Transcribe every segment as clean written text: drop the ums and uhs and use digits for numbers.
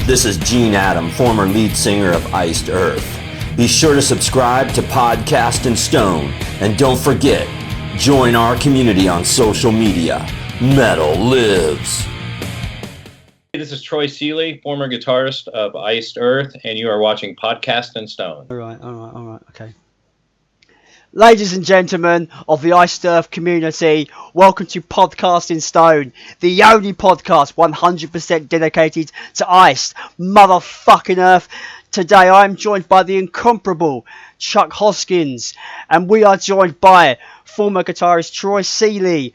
This is Gene Adam, former lead singer of Iced Earth. Be sure to subscribe to Podcast and Stone, and don't forget, join our community on social media. Metal lives. This is Troy Seele, former guitarist of Iced Earth, and you are watching Podcast and Stone. All right, okay. Ladies and gentlemen of the Iced Earth community, welcome to Podcast in Stone, the only podcast 100% dedicated to Iced motherfucking Earth. Today I am joined by the incomparable Chuck Hoskins, and we are joined by former guitarist Troy Seele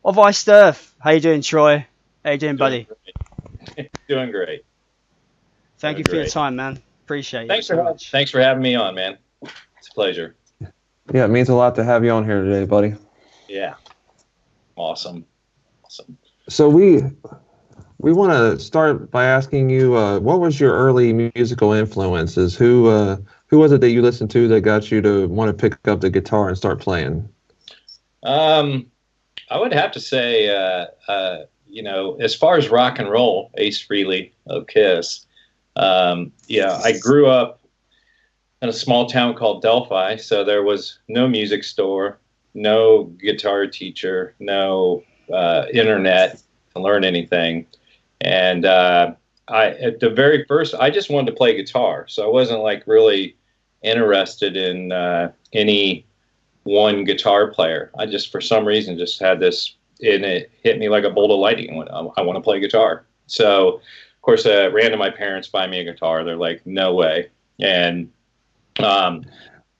of Iced Earth. How you doing, Troy? How you doing, buddy? Doing great. Thank you for your time, man. Appreciate it so much. Thanks for having me on, man. It's a pleasure. Yeah, it means a lot to have you on here today, buddy. Yeah. Awesome. So we want to start by asking you, what was your early musical influences? Who was it that you listened to that got you to want to pick up the guitar and start playing? I would have to say, as far as rock and roll, Ace Frehley of Kiss. I grew up in a small town called Delphi, so there was no music store, no guitar teacher, no internet to learn anything. And at the very first, I just wanted to play guitar, so I wasn't like really interested in any one guitar player. I just, for some reason, just had this, and it hit me like a bolt of lightning. I want to play guitar. So, of course, I ran to my parents, buy me a guitar. They're like, no way. And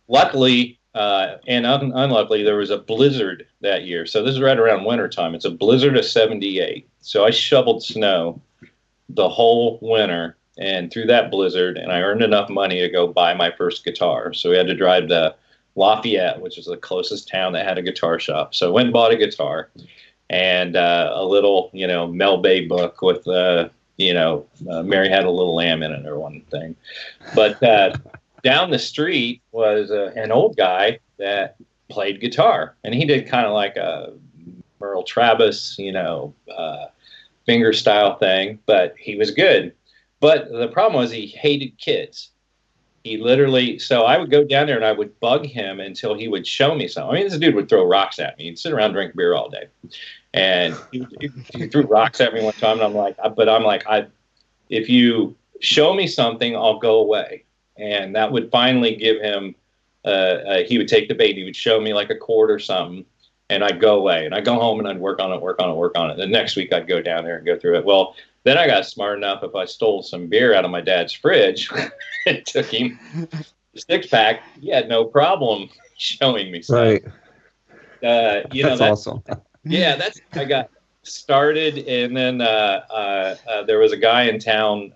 luckily and unluckily, there was a blizzard that year. So this is right around winter time. It's a blizzard of 78. So I shoveled snow the whole winter and through that blizzard, and I earned enough money to go buy my first guitar. So we had to drive to Lafayette, which is the closest town that had a guitar shop. So I went and bought a guitar and a little, Mel Bay book with, Mary Had a Little Lamb in it or one thing. But down the street was an old guy that played guitar, and he did kind of like a Merle Travis, finger style thing, but he was good. But the problem was he hated kids. He literally, so I would go down there and I would bug him until he would show me something. I mean, this dude would throw rocks at me. He'd sit around and drink beer all day. And he threw rocks at me one time, and I'm like, if you show me something, I'll go away. And that would finally give him, he would take the bait. He would show me like a chord or something, and I'd go away. And I'd go home and I'd work on it. The next week I'd go down there and go through it. Well, then I got smart enough, if I stole some beer out of my dad's fridge and took him the six-pack, he had no problem showing me stuff. Right. That's awesome. Yeah, that's how I got started. And then there was a guy in town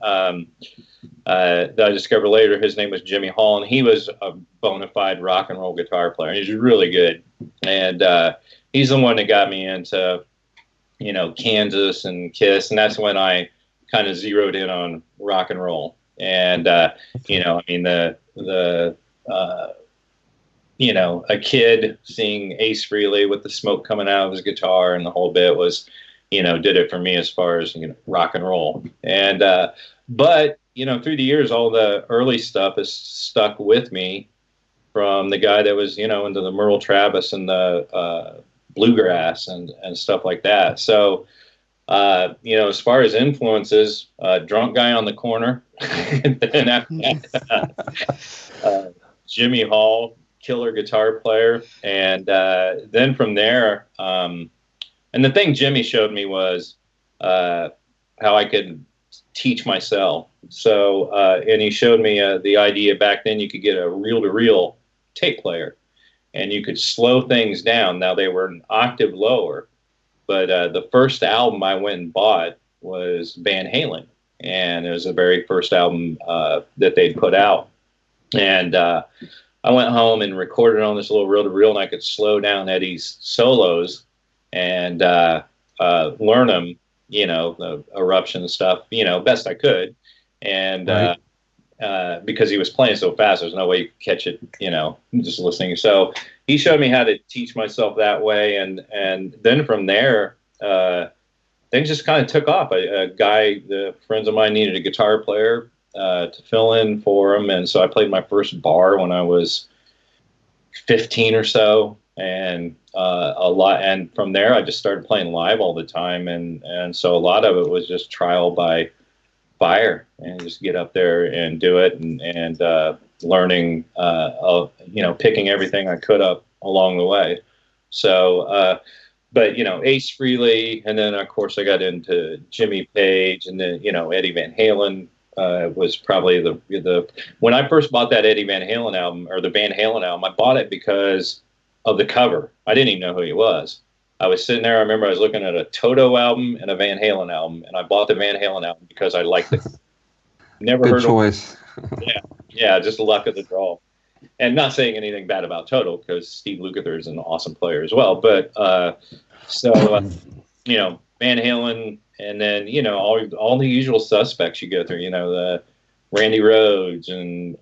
that I discovered later. His name was Jimmy Hall, and he was a bona fide rock and roll guitar player. He was really good. And he's the one that got me into Kansas and Kiss, and that's when I kind of zeroed in on rock and roll. And a kid seeing Ace Frehley with the smoke coming out of his guitar and the whole bit was, did it for me as far as rock and roll. And but through the years, all the early stuff has stuck with me, from the guy that was into the Merle Travis and the bluegrass and stuff like that. So, as far as influences, drunk guy on the corner, and then after that, Jimmy Hall, killer guitar player. And then from there, and the thing Jimmy showed me was how I could teach myself. So, and he showed me the idea back then you could get a reel-to-reel tape player, and you could slow things down. Now, they were an octave lower, but the first album I went and bought was Van Halen, and it was the very first album that they'd put out. And I went home and recorded on this little reel-to-reel, and I could slow down Eddie's solos and learn them, the Eruption stuff, best I could. And right. Because he was playing so fast, there's no way you could catch it, just listening. So he showed me how to teach myself that way, and then from there, things just kind of took off. The friends of mine needed a guitar player to fill in for them, and so I played my first bar when I was 15 or so, and a lot. And from there, I just started playing live all the time, and so a lot of it was just trial by fire, and just get up there and do it, and learning, picking everything I could up along the way. So, but Ace Frehley, and then of course I got into Jimmy Page, and then Eddie Van Halen was probably the when I first bought that Eddie Van Halen album, or the Van Halen album, I bought it because of the cover. I didn't even know who he was. I was sitting there. I remember I was looking at a Toto album and a Van Halen album, and I bought the Van Halen album because I liked it. Never Good heard choice. of it. Yeah, just the luck of the draw. And not saying anything bad about Toto, because Steve Lukather is an awesome player as well. But Van Halen, and then all the usual suspects you go through. The Randy Rhoads, and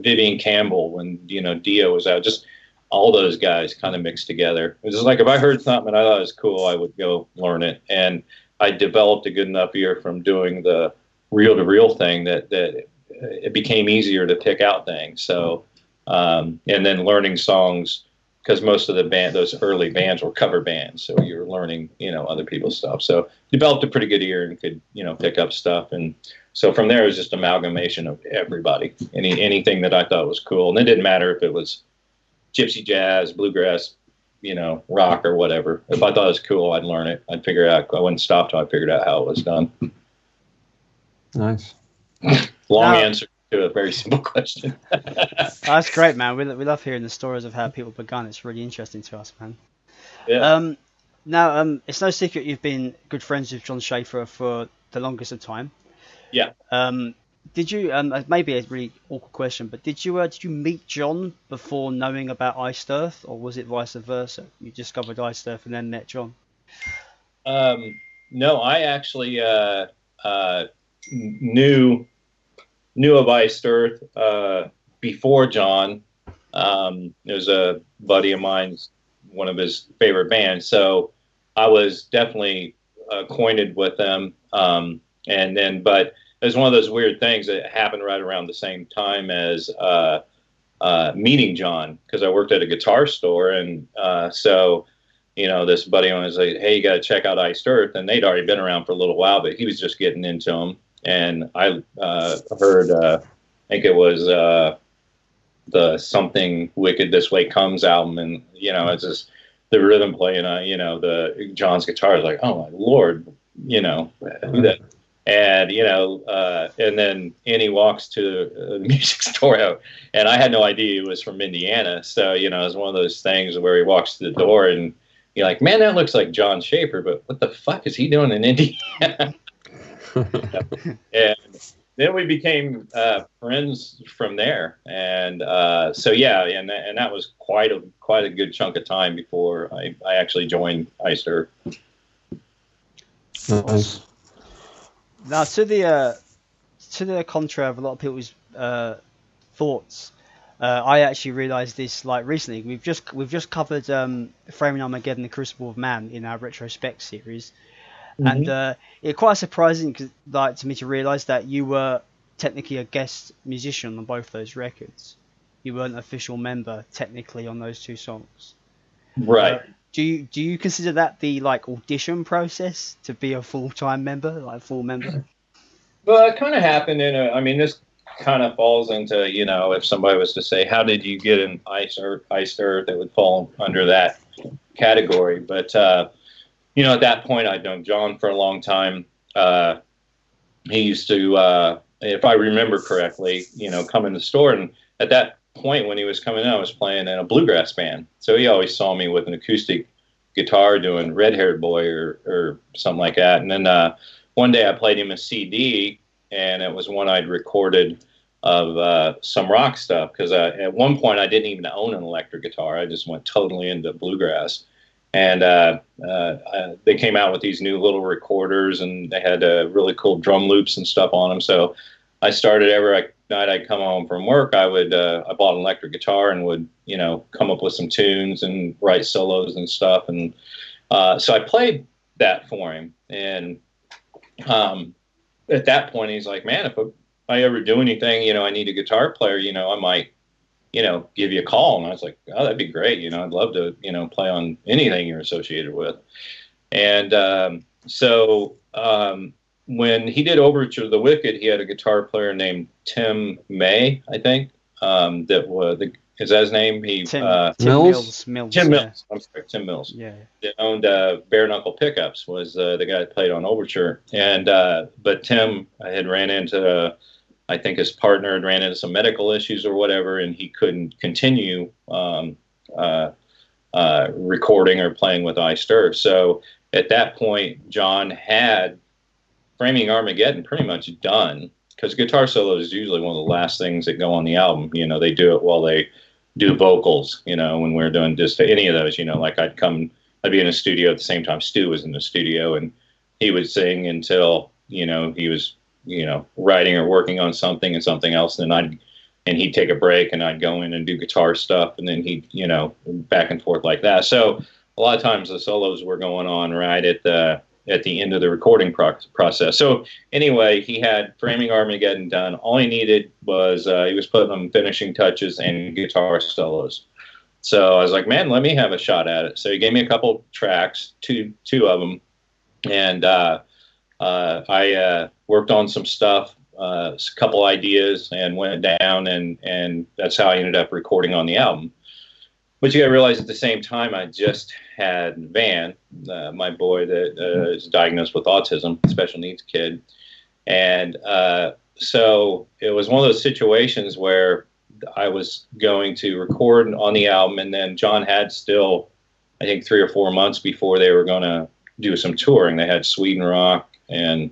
Vivian Campbell when Dio was out. Just all those guys kind of mixed together. It was just like, if I heard something and I thought it was cool, I would go learn it. And I developed a good enough ear from doing the reel-to-reel thing that it became easier to pick out things. So, and then learning songs, because most of those early bands were cover bands. So you were learning, other people's stuff. So developed a pretty good ear and could, pick up stuff. And so from there, it was just amalgamation of everybody, anything that I thought was cool. And it didn't matter if it was gypsy jazz, bluegrass, rock or whatever. If I thought it was cool, I'd learn it. I'd figure it out. I wouldn't stop till I figured out how it was done. Nice. Long answer to a very simple question. That's great, man. We love hearing the stories of how people began. It's really interesting to us, man. Yeah. Now, it's no secret you've been good friends with John Schaffer for the longest of time. Yeah. Did you? Maybe a really awkward question, but did you meet John before knowing about Iced Earth, or was it vice versa? You discovered Iced Earth and then met John. No, I actually knew of Iced Earth before John. It was a buddy of mine's, one of his favorite bands, so I was definitely acquainted with them. But it was one of those weird things that happened right around the same time as meeting John, because I worked at a guitar store, and so this buddy of mine was like, "Hey, you got to check out Iced Earth," and they'd already been around for a little while, but he was just getting into them. And I heard, I think it was the Something Wicked This Way Comes album, and it's just the rhythm playing, the John's guitar is like, oh my Lord, who that. And and then Annie walks to the music store, and I had no idea he was from Indiana. So it was one of those things where he walks to the door, and you're like, man, that looks like John Schaffer, but what the fuck is he doing in Indiana? And then we became friends from there, and so yeah, and that was quite a good chunk of time before I actually joined Iced Earth. Nice. Now, to the contrary of a lot of people's thoughts, I actually realised this recently. We've just covered Framing Armageddon, the Crucible of Man in our retrospect series, and it's quite surprising to me to realise that you were technically a guest musician on both those records. You weren't an official member technically on those two songs. Right. Do you consider that the audition process to be a full-time member, full member? Well, it kind of happened this kind of falls into, if somebody was to say, how did you get in Iced Earth, it would fall under that category. But, at that point, I'd known John for a long time. He used to, if I remember correctly, come in the store, and at that point when he was coming in, I was playing in a bluegrass band. So he always saw me with an acoustic guitar doing Red Haired Boy or something like that. And then one day I played him a CD, and it was one I'd recorded of some rock stuff, because at one point I didn't even own an electric guitar. I just went totally into bluegrass. And they came out with these new little recorders, and they had really cool drum loops and stuff on them. So I started every night I'd come home from work, I bought an electric guitar and would, come up with some tunes and write solos and stuff. And so I played that for him. And at that point, he's like, man, if I ever do anything, I need a guitar player, I might, give you a call. And I was like, oh, that'd be great. I'd love to, play on anything you're associated with. And so when he did Overture to the Wicked, he had a guitar player named Tim May, I think. That was is that his name? Tim Mills. Tim Mills. I'm sorry, Tim Mills. Yeah. That owned Bare Knuckle Pickups, was the guy that played on Overture. And but Tim had ran into, I think his partner had ran into some medical issues or whatever, and he couldn't continue recording or playing with Iced Earth. So at that point, John had Framing Armageddon pretty much done, because guitar solo is usually one of the last things that go on the album. They do it while they do vocals, when we're doing just any of those, like I'd be in a studio at the same time Stu was in the studio, and he would sing until, he was, writing or working on something and something else. And he'd take a break and I'd go in and do guitar stuff. And then he'd, back and forth like that. So a lot of times the solos were going on right at the end of the recording process. So anyway, he had Framing Armageddon done. All he needed was, he was putting on finishing touches and guitar solos. So I was like, man, let me have a shot at it. So he gave me a couple tracks, two of them. And I worked on some stuff, a couple ideas, and went down, and that's how I ended up recording on the album. But you got to realize at the same time, I just had Van, my boy that is diagnosed with autism, special needs kid. And so it was one of those situations where I was going to record on the album, and then John had still, I think, 3 or 4 months before they were going to do some touring. They had Sweden Rock and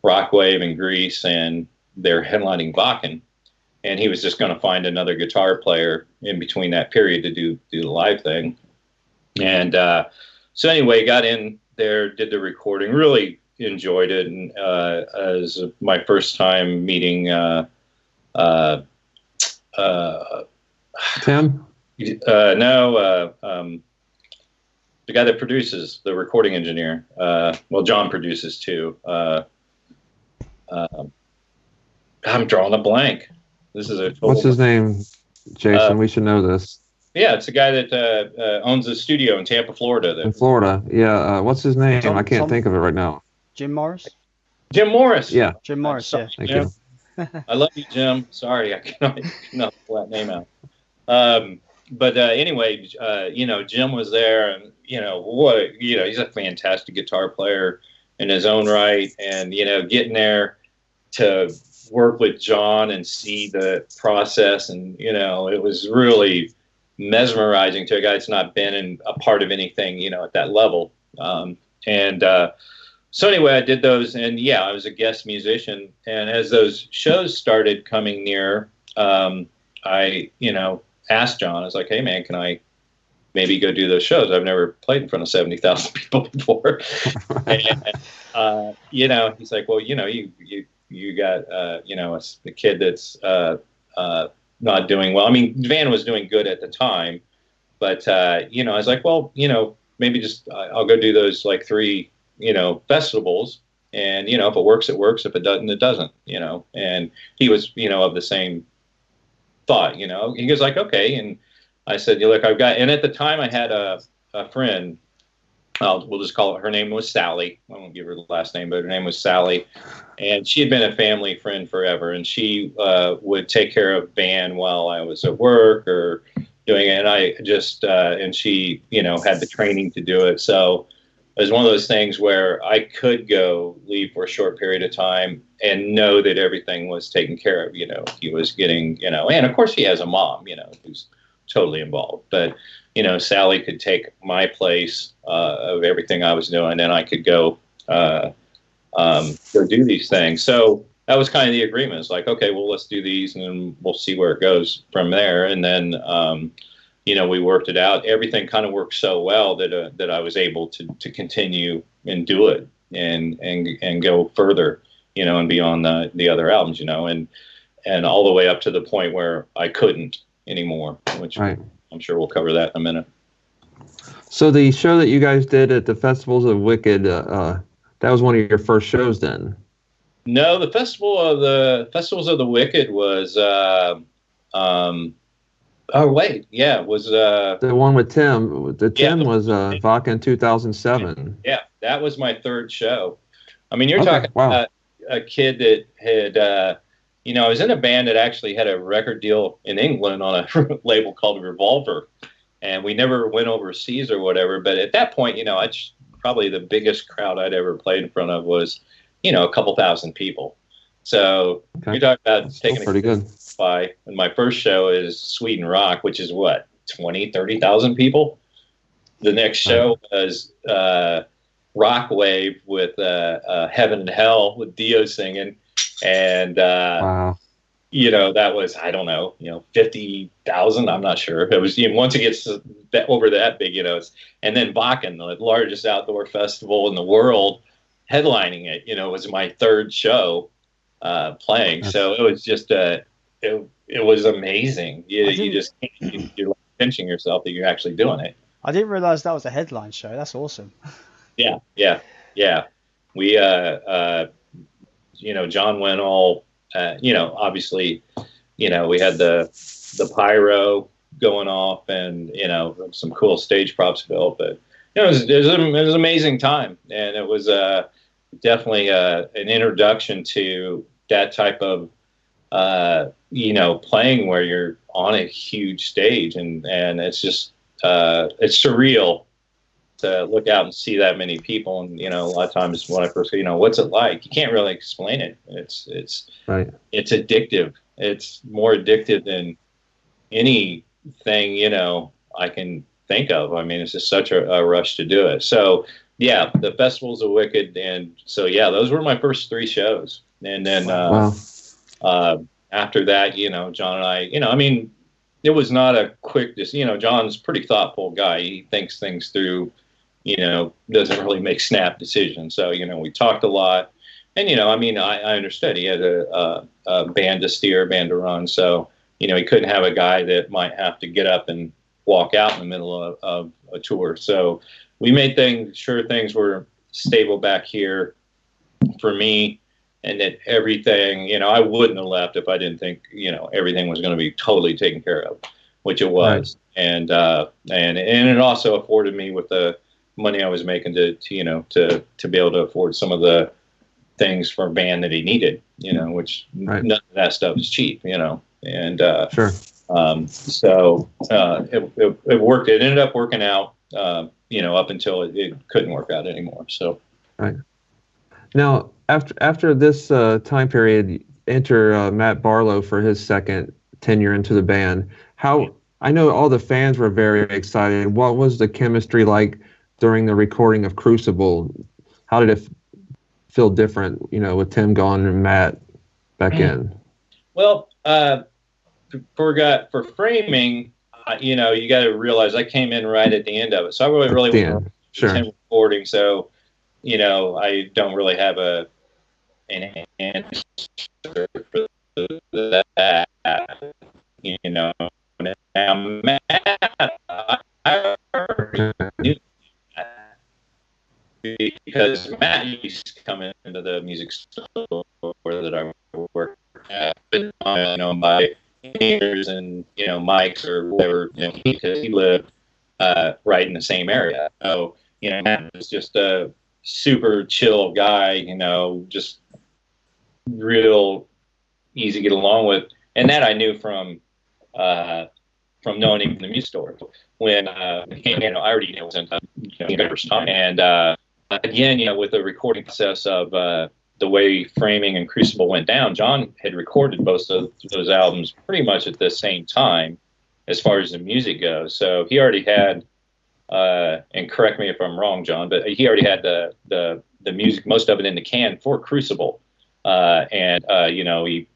Rockwave in Greece, and they're headlining Wacken. And he was just going to find another guitar player in between that period to do the live thing. And so anyway, got in there, did the recording, really enjoyed it. And as my first time meeting Tim? No, the guy that produces, the recording engineer. Well, John produces too. I'm drawing a blank. This is What's his name, Jason? We should know this. Yeah, it's a guy that owns a studio in Tampa, Florida. In Florida, yeah. What's his name? I can't think of it right now. Jim Morris? Jim Morris. Yeah. Jim Morris, yeah. Thank you. I love you, Jim. Sorry, I cannot pull that name out. But anyway, Jim was there, and he's a fantastic guitar player in his own right, and getting there to work with John and see the process, and it was really mesmerizing to a guy that's not been a part of anything at that level. So anyway, I did those, and I was a guest musician, and as those shows started coming near, I asked John, I was like, hey man, can I maybe go do those shows? I've never played in front of 70,000 people before. And he's like, well, you got, a kid that's not doing well. I mean, Van was doing good at the time, but, I was like, well, maybe just I'll go do those like 3, festivals. And, if it works, it works. If it doesn't, it doesn't, and he was, of the same thought, he was like, okay. And I said, look, and at the time I had a friend, we'll just call it, her name was Sally. I won't give her the last name, but her name was Sally. And she had been a family friend forever. And she would take care of Van while I was at work or doing it. And I just, and she, had the training to do it. So it was one of those things where I could go leave for a short period of time and know that everything was taken care of. He was getting, and of course he has a mom, who's totally involved. But, Sally could take my place of everything I was doing, and I could go do these things. So that was kind of the agreement. It's like, okay, well, let's do these, and then we'll see where it goes from there. And then, we worked it out. Everything kind of worked so well that I was able to continue and do it and go further. and beyond the other albums, and all the way up to the point where I couldn't anymore, which Right. I'm sure we'll cover that in a minute. So the show that you guys did at the Festivals of Wicked, that was one of your first shows then? No, the Festivals of the Wicked was was The one with Tim. Tim was Vakken 2007. Yeah, that was my third show. I mean, you're Okay, talking wow. about a kid that had, I was in a band that actually had a record deal in England on a label called Revolver, and we never went overseas or whatever. But at that point, probably the biggest crowd I'd ever played in front of was, a couple thousand people. So you're talking about taking pretty good. By, and my first show is Sweden Rock, which is what, 20, 30,000 people. The next show was Rock Wave with Heaven and Hell with Dio singing, and Wow. that was, I don't know, 50,000. I'm not sure. It was, once it gets over that big, and then Vakken, the largest outdoor festival in the world, headlining it. Was my third show playing. So it was just it was amazing. You're like pinching yourself that you're actually doing it. I didn't realize that was a headline show. That's awesome. Yeah. We, John went all, obviously, we had the pyro going off and, some cool stage props built, but it was an amazing time. And it was definitely an introduction to that type of, playing where you're on a huge stage, and it's just, it's surreal to look out and see that many people. And, a lot of times when I first say, what's it like? You can't really explain it. It's right. It's addictive. It's more addictive than anything, I can think of. I mean, it's just such a rush to do it. So yeah, the Festivals of Wicked. And so, yeah, those were my first three shows. And then, after that, John and I, it was not a quick, John's a pretty thoughtful guy. He thinks things through, doesn't really make snap decisions. So, we talked a lot, and, I understood he had a band to steer, band to run. So, he couldn't have a guy that might have to get up and walk out in the middle of a tour. So we made sure things were stable back here for me, and that everything, I wouldn't have left if I didn't think, everything was going to be totally taken care of, which it was. Right. And it also afforded me, with the money I was making, to be able to afford some of the things for a band that he needed, which none of that stuff is cheap, and sure. So it worked. It ended up working out, up until it couldn't work out anymore. So right. Now, after this time period, enter Matt Barlow for his second tenure into the band. I know all the fans were very excited. What was the chemistry like during the recording of Crucible? How did it feel different, with Tim gone and Matt back in? Well, for framing, you got to realize I came in right at the end of it, so I really wasn't Tim recording. So, I don't really have an answer for that. Now Matt, I knew that because Matt used to come into the music store that I worked at, by ears and mics or whatever, because he lived right in the same area. So Matt was just a super chill guy, just real easy to get along with, and that I knew from knowing him from the music store. When he came in, I already knew it was in the first time, and again, with the recording process of the way Framing and Crucible went down, John had recorded both of those albums pretty much at the same time as far as the music goes. So he already had, and correct me if I'm wrong, John, but he already had the music, most of it in the can for Crucible. He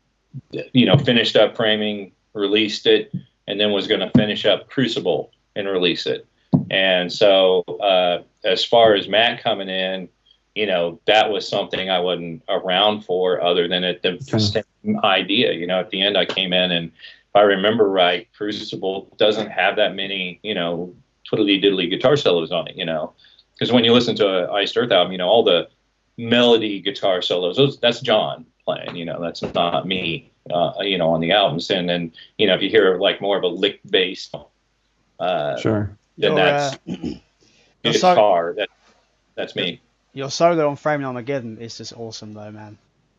finished up Framing, released it, and then was going to finish up Crucible, and, and release it. And so as far as Matt coming in, that was something I wasn't around for, other than the same idea. At the end I came in, and if I remember right, Crucible doesn't have that many, twiddly diddly guitar solos on it, because when you listen to a Iced Earth album, all the melody guitar solos, that's John playing, that's not me, on the albums. And then, if you hear like more of a lick bass, Sure. then that's guitar. That's me. Your solo on Framing Armageddon is just awesome, though, man.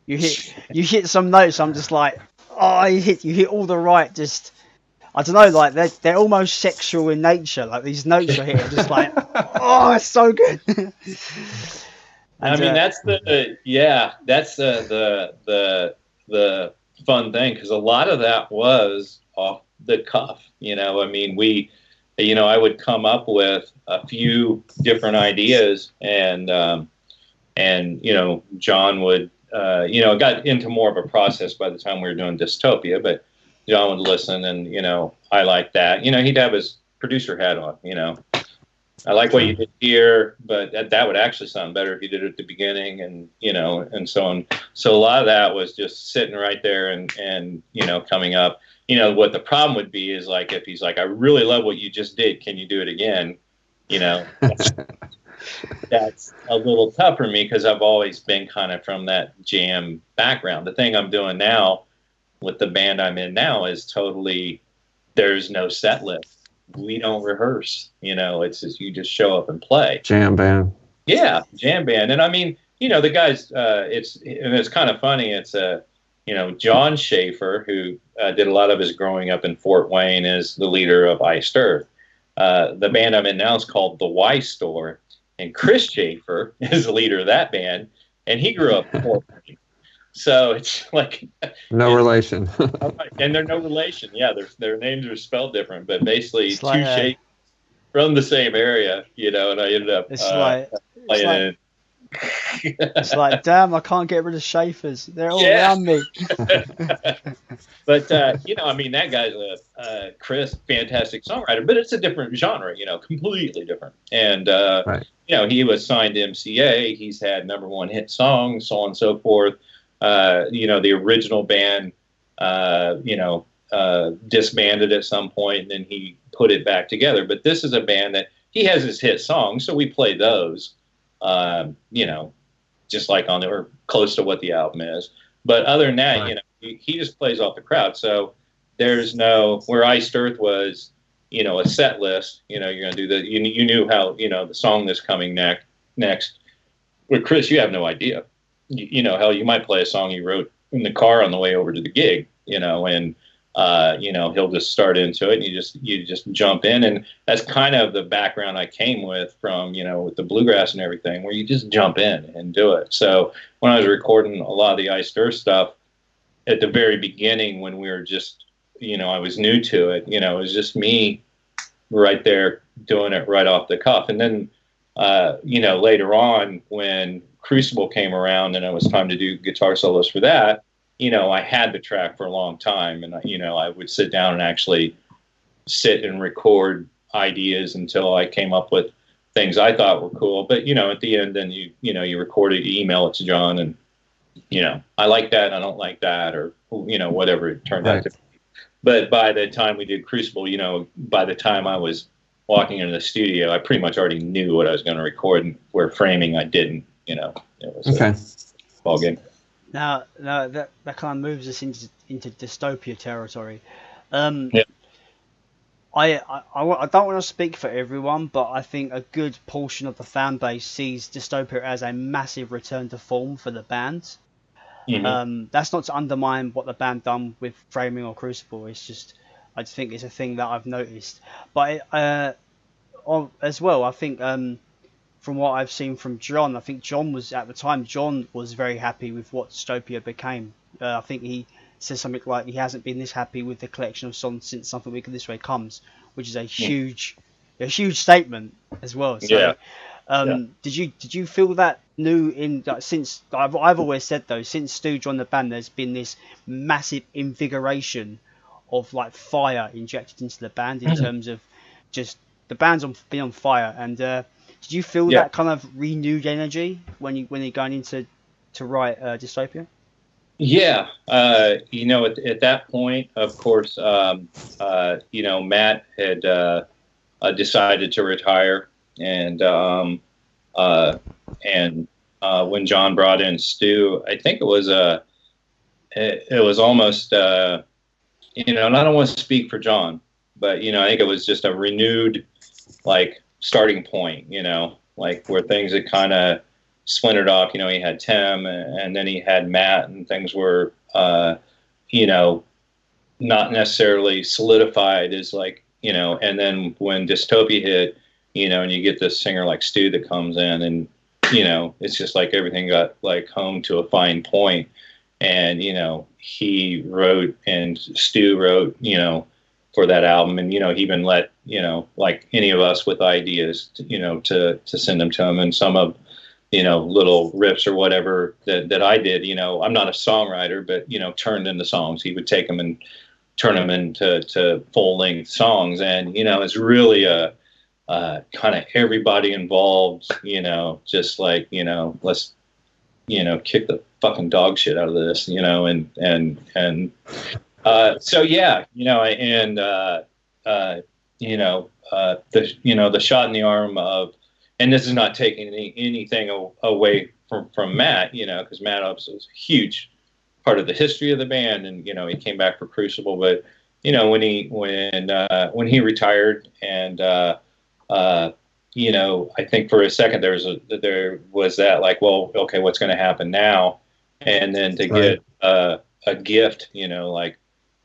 You hit some notes. I'm just like, oh, you hit all the right. Just, I don't know, like they're almost sexual in nature. Like these notes you're hitting, just like, oh, it's so good. And, I mean, that's the fun thing, because a lot of that was off the cuff. I mean, I would come up with a few different ideas, and John would, it got into more of a process by the time we were doing Dystopia, but John would listen, and, I like that. He'd have his producer hat on, I like what you did here, but that would actually sound better if you did it at the beginning, and, and so on. So a lot of that was just sitting right there and coming up. What the problem would be is, like, if he's like, I really love what you just did, can you do it again? That's a little tough for me, because I've always been kind of from that jam background. The thing I'm doing now with the band I'm in now is totally, there's no set list. We don't rehearse, it's just, you just show up and play. Jam band. Yeah, jam band. And I mean, the guys, it's kind of funny. It's John Schaffer, who did a lot of his growing up in Fort Wayne, is the leader of Iced Earth. The band I'm in now is called The Y Store, and Chris Schaffer is the leader of that band, and he grew up in Fort Wayne. So it's like no relation. And they're no relation. Yeah, their names are spelled different, but basically it's two like, Schaffers from the same area, and I ended up playing it's like, damn, I can't get rid of Schaffers. They're all around me. But I mean, that guy's a Chris, fantastic songwriter, but it's a different genre, completely different. And right. He was signed to MCA. He's had #1 hit songs, so on and so forth. The original band, disbanded at some point, and then he put it back together. But this is a band that he has his hit songs, so we play those, just like on or close to what the album is. But other than that, right. He just plays off the crowd. So there's no, where Iced Earth was, a set list. You're going to do the, you knew how, the song that's coming next. With Chris, you have no idea. Hell, you might play a song you wrote in the car on the way over to the gig, and he'll just start into it, and you just jump in. And that's kind of the background I came with from, with the bluegrass and everything, where you just jump in and do it. So when I was recording a lot of the Iced Earth stuff at the very beginning, when we were just, I was new to it, it was just me right there doing it right off the cuff. And then, later on, when Crucible came around and it was time to do guitar solos for that, I had the track for a long time, and I would sit down and actually sit and record ideas until I came up with things I thought were cool. But at the end, then you record it, you email it to John, and I like that, I don't like that, or whatever it turned out to be. But by the time we did Crucible, by the time I was walking into the studio, I pretty much already knew what I was going to record, and where Framing I didn't. It was okay. A ball game. Now that kind of moves us into dystopia territory. I don't want to speak for everyone, but I think a good portion of the fan base sees Dystopia as a massive return to form for the band. Mm-hmm. That's not to undermine what the band done with Framing or Crucible. It's just, I just think it's a thing that I've noticed. But as well, I think from what I've seen from John, I think John was very happy with what Dystopia became. I think he says something like he hasn't been this happy with the collection of songs since Something Wicked This Way Comes, which is a huge statement as well. So, did you feel that new in since I've always said though, since Stu joined the band, there's been this massive invigoration of like fire injected into the band in terms of just the band's been on fire. And Did you feel Yeah. that kind of renewed energy when you're going into to write Dystopia? Yeah, at that point, of course, Matt had decided to retire, and when John brought in Stu, I think it was almost and I don't want to speak for John, but I think it was just a renewed like starting point, like where things had kind of splintered off. He had Tim, and then he had Matt, and things were, not necessarily solidified as like, and then when Dystopia hit, and you get this singer like Stu that comes in, and, it's just like everything got like home to a fine point. And, he wrote and Stu wrote, for that album. And, he even let, like any of us with ideas, to send them to him. And some of, little riffs or whatever that I did, I'm not a songwriter, but, turned into songs. He would take them and turn them into full length songs. And, it's really a kind of everybody involved, just like, let's, kick the fucking dog shit out of this, so yeah, the shot in the arm of, and this is not taking anything away from Matt, because Matt obviously was a huge part of the history of the band, and he came back for Crucible, but when he retired, and I think for a second there was that like, well, okay, what's going to happen now? And then to get a gift, like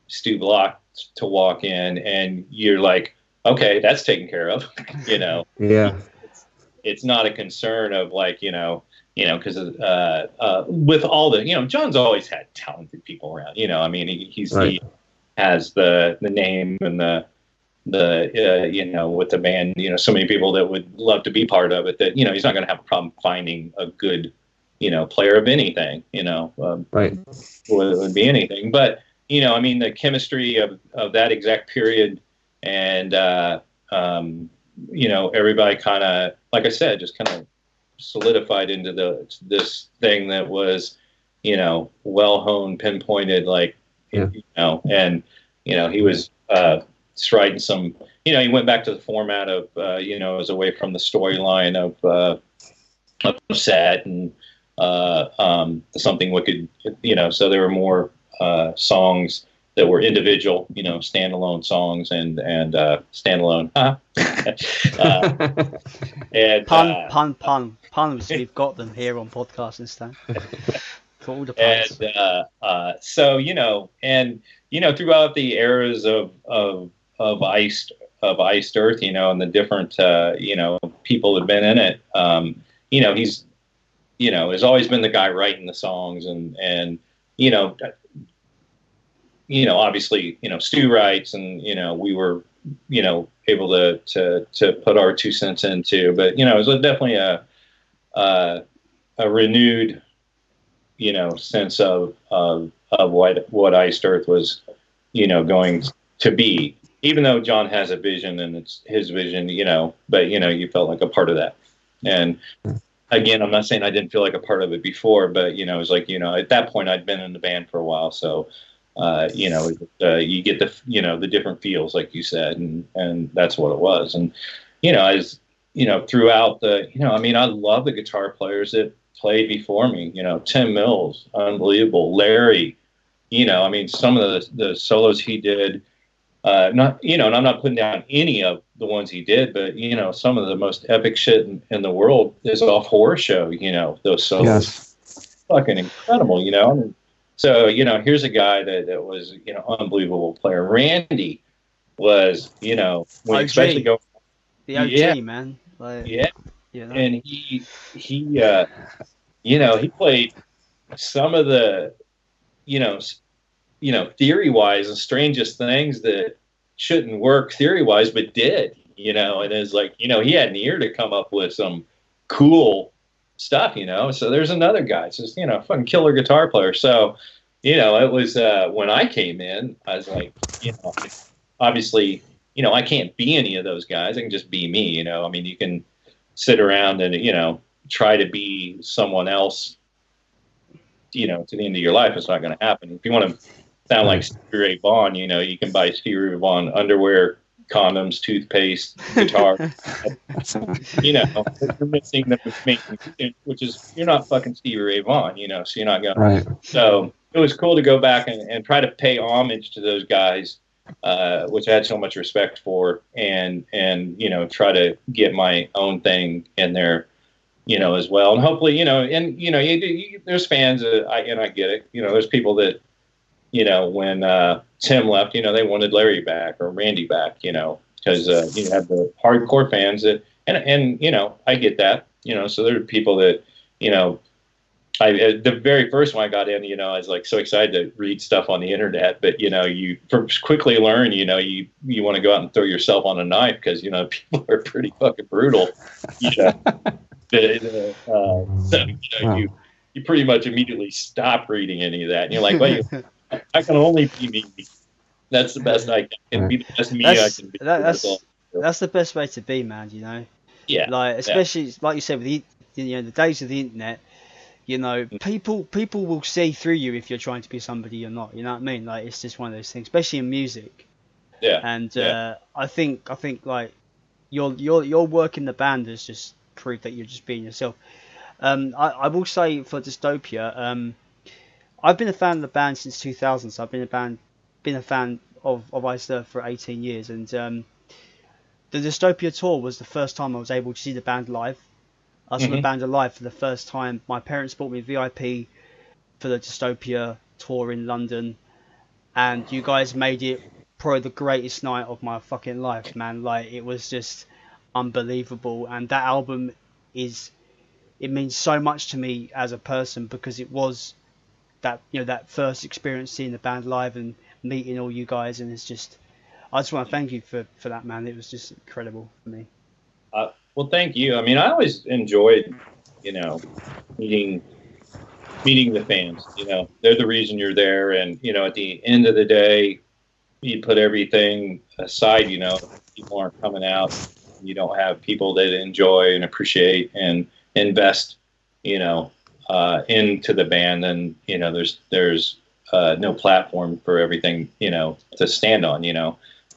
Stu Block to walk in, and you're like, okay, that's taken care of, Yeah. It's not a concern of like, because with all the, John's always had talented people around, he has the name and the with the band, so many people that would love to be part of it that, he's not going to have a problem finding a good, player of anything, would be anything. But, the chemistry of that exact period, and, everybody kind of, like I said, just kind of solidified into this thing that was, well-honed, pinpointed, like, and, he was striding some, he went back to the format of, as away from the storyline of set and Something Wicked, so there were more songs that were individual, standalone songs and standalone. And puns. We've got them here on podcast and stuff. For all the puns. And so throughout the eras of Iced Earth, and the different people that have been in it, he's has always been the guy writing the songs, and obviously, Stu writes, and, we were, able to put our 2 cents into, but, it was definitely a renewed, sense of what Iced Earth was, going to be, even though John has a vision and it's his vision, but, you felt like a part of that. And again, I'm not saying I didn't feel like a part of it before, but, it was like, at that point I'd been in the band for a while. So, you get the different feels, like you said, and that's what it was. And, as, throughout the, I love the guitar players that played before me, Tim Mills, unbelievable. Larry, some of the solos he did, and I'm not putting down any of the ones he did, but, some of the most epic shit in the world is off Horror Show, those solos. Yes. Fucking incredible, So, here's a guy that was, unbelievable player. Randy was, when especially going, the OG, man. Like, yeah. And he played some of the, theory-wise, the strangest things that shouldn't work theory-wise, but did, and it's like, he had an ear to come up with some cool stuff, so there's another guy, just, fucking killer guitar player. So, it was, when I came in, I was like, obviously, I can't be any of those guys. I can just be me, you can sit around and, try to be someone else, to the end of your life. It's not going to happen. If you want to sound like Stevie Ray Vaughan, you can buy Stevie Ray Vaughan underwear, condoms, toothpaste, guitar. You're missing the main, which is you're not fucking Stevie Ray Vaughan, so you're not going. Right. So it was cool to go back and try to pay homage to those guys, which I had so much respect for, and try to get my own thing in there, as well. And hopefully, there's fans, I get it. There's people that, when Tim left, they wanted Larry back or Randy back, because you have the hardcore fans that, and I get that, so there are people that, the very first one I got in, I was like so excited to read stuff on the internet, but you quickly learn, you want to go out and throw yourself on a knife because people are pretty fucking brutal. You pretty much immediately stop reading any of that, and you're like, well, I can only be me. That's the best I can be. The best me I can be. That's the best way to be, man. Yeah. Like especially like you said with the days of the internet. People will see through you if you're trying to be somebody you're not. You know what I mean? Like it's just one of those things, especially in music. Yeah. And I think like your work in the band has just proved that you're just being yourself. I will say for Dystopia, I've been a fan of the band since 2000. So I've been a fan of Iced Earth for 18 years, and the Dystopia tour was the first time I was able to see the band live. I saw the band alive for the first time. My parents bought me VIP for the Dystopia tour in London, and you guys made it probably the greatest night of my fucking life, man. Like it was just unbelievable, and that album it means so much to me as a person because it was that that first experience seeing the band live and meeting all you guys, and I just want to thank you for that, man. It was just incredible for me. Well, thank you. I mean, I always enjoyed, meeting the fans. They're the reason you're there, and at the end of the day, you put everything aside. People aren't coming out. You don't have people that enjoy and appreciate and invest, into the band. Then there's no platform for everything, to stand on.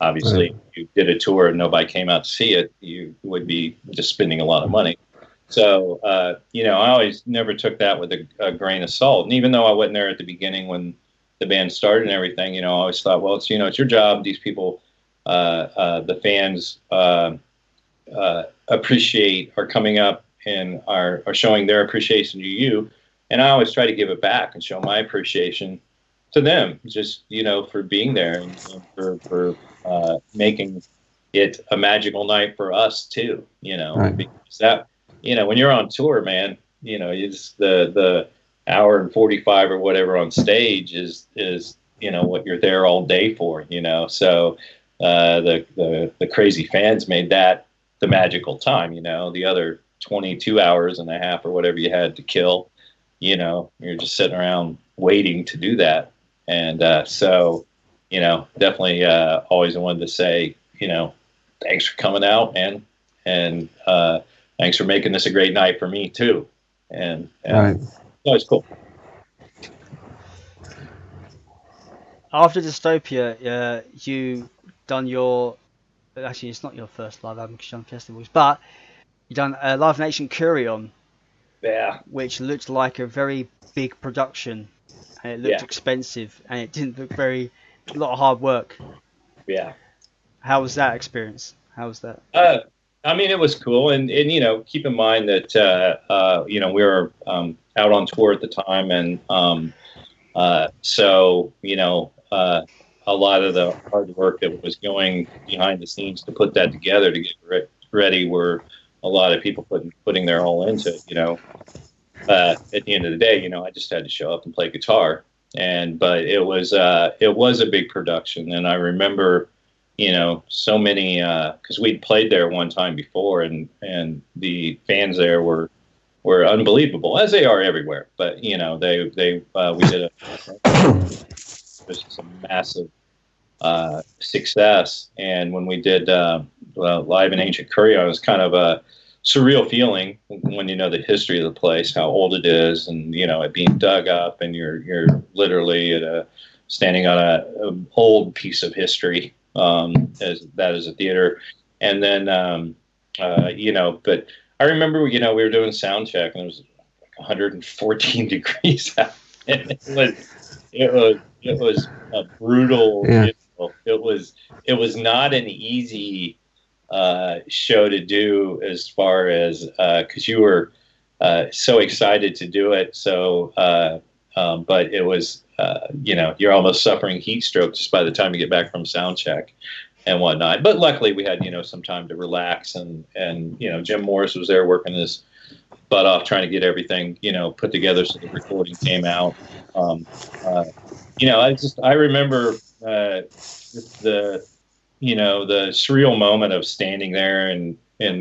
Obviously, if you did a tour and nobody came out to see it, you would be just spending a lot of money. So, I always never took that with a grain of salt. And even though I wasn't there at the beginning when the band started and everything, I always thought, well, it's your job. These people, the fans are coming up and are showing their appreciation to you. And I always try to give it back and show my appreciation to them, just, for being there and for making it a magical night for us too, because that, when you're on tour, man, it's the hour and 45 or whatever on stage is what you're there all day for, so the crazy fans made that the magical time, the other 22 hours and a half or whatever you had to kill, you're just sitting around waiting to do that. And so definitely always wanted to say, thanks for coming out, man. And thanks for making this a great night for me, too. And right. It's cool. After Dystopia, you done your... Actually, it's not your first live album because you've done festivals, but you done Live in Ancient Kourion. Yeah. Which looked like a very big production. And it looked expensive, and it didn't look a lot of hard work. Yeah. How was that experience? How was that? I mean, it was cool, and keep in mind that we were out on tour at the time, and so a lot of the hard work that was going behind the scenes to put that together to get ready were a lot of people putting their all into it. At the end of the day, I just had to show up and play guitar, but it was a big production, and I remember, so many, because we'd played there one time before, and the fans there were unbelievable, as they are everywhere. But we did just a massive success, and when we did Live in Ancient Kourion, it was kind of surreal feeling when you know the history of the place, how old it is, and it being dug up, and you're literally standing on a old piece of history, as that is a theater. And then but I remember we were doing sound check, and it was like 114 degrees out, and it was a brutal. Yeah. It was not an easy show to do, as far as because you were so excited to do it. So, but it was you're almost suffering heat stroke just by the time you get back from sound check and whatnot. But luckily, we had some time to relax, and Jim Morris was there working his butt off trying to get everything put together so the recording came out. I remember the surreal moment of standing there and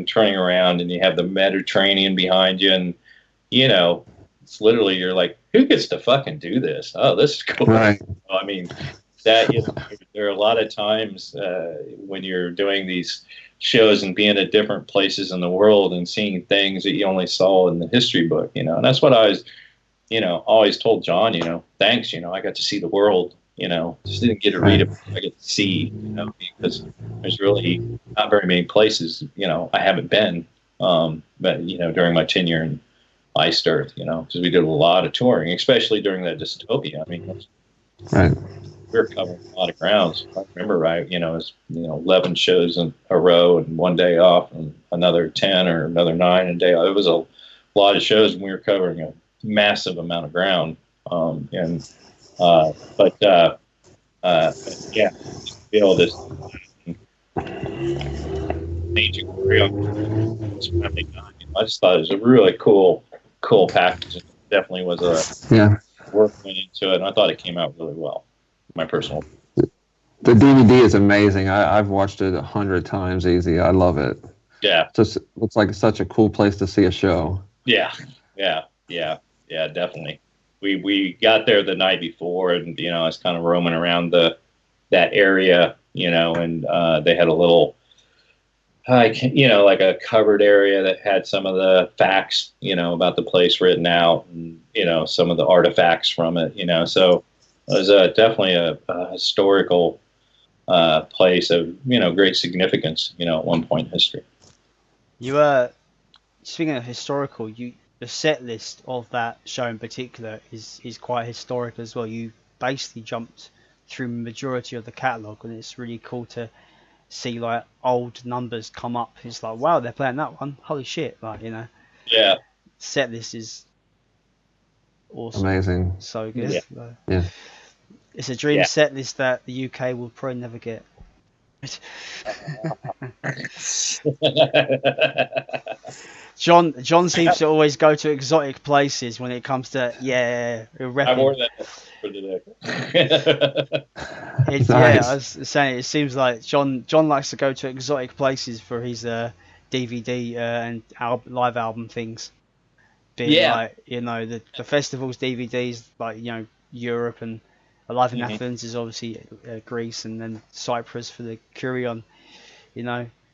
turning around, and you have the Mediterranean behind you, and it's literally, you're like, who gets to fucking do this? Oh, this is cool. Right. I mean, that there are a lot of times when you're doing these shows and being at different places in the world and seeing things that you only saw in the history book, and that's what I was, always told John, thanks, I got to see the world, just didn't get to read it, I get to see, because there's really not very many places, I haven't been, but, during my tenure in Iced Earth, because we did a lot of touring, especially during that Dystopia. I mean, Right. we were covering a lot of grounds. If I remember right, it was 11 shows in a row and one day off, and another 10 or another 9 a day. It was a lot of shows, and we were covering a massive amount of ground. But yeah, feel this Ancient Kourion was finally done. I just thought it was a really cool package. It definitely was work went into it, and I thought it came out really well. My personal. The DVD is amazing. I've watched it 100 times easy. I love it. Yeah. Just looks like such a cool place to see a show. Yeah, definitely. We got there the night before, and I was kind of roaming around that area, and they had a little, like a covered area that had some of the facts, about the place written out, and some of the artifacts from it, so it was definitely a historical place of great significance, at one point in history. You speaking of historical, the set list of that show in particular is quite historic as well. You basically jumped through the majority of the catalogue, and it's really cool to see like old numbers come up. It's like, wow, they're playing that one. Holy shit! Like, Yeah. Set list is awesome. Amazing. So good. Yeah. It's a dream set list that the UK will probably never get. John seems to always go to exotic places when it comes to I wore that for today. Nice. Yeah, I was saying, it seems like John likes to go to exotic places for his DVD and live album things. Being like, the festivals DVDs, like, Europe, and Alive in Athens is obviously Greece, and then Cyprus for the Kourion.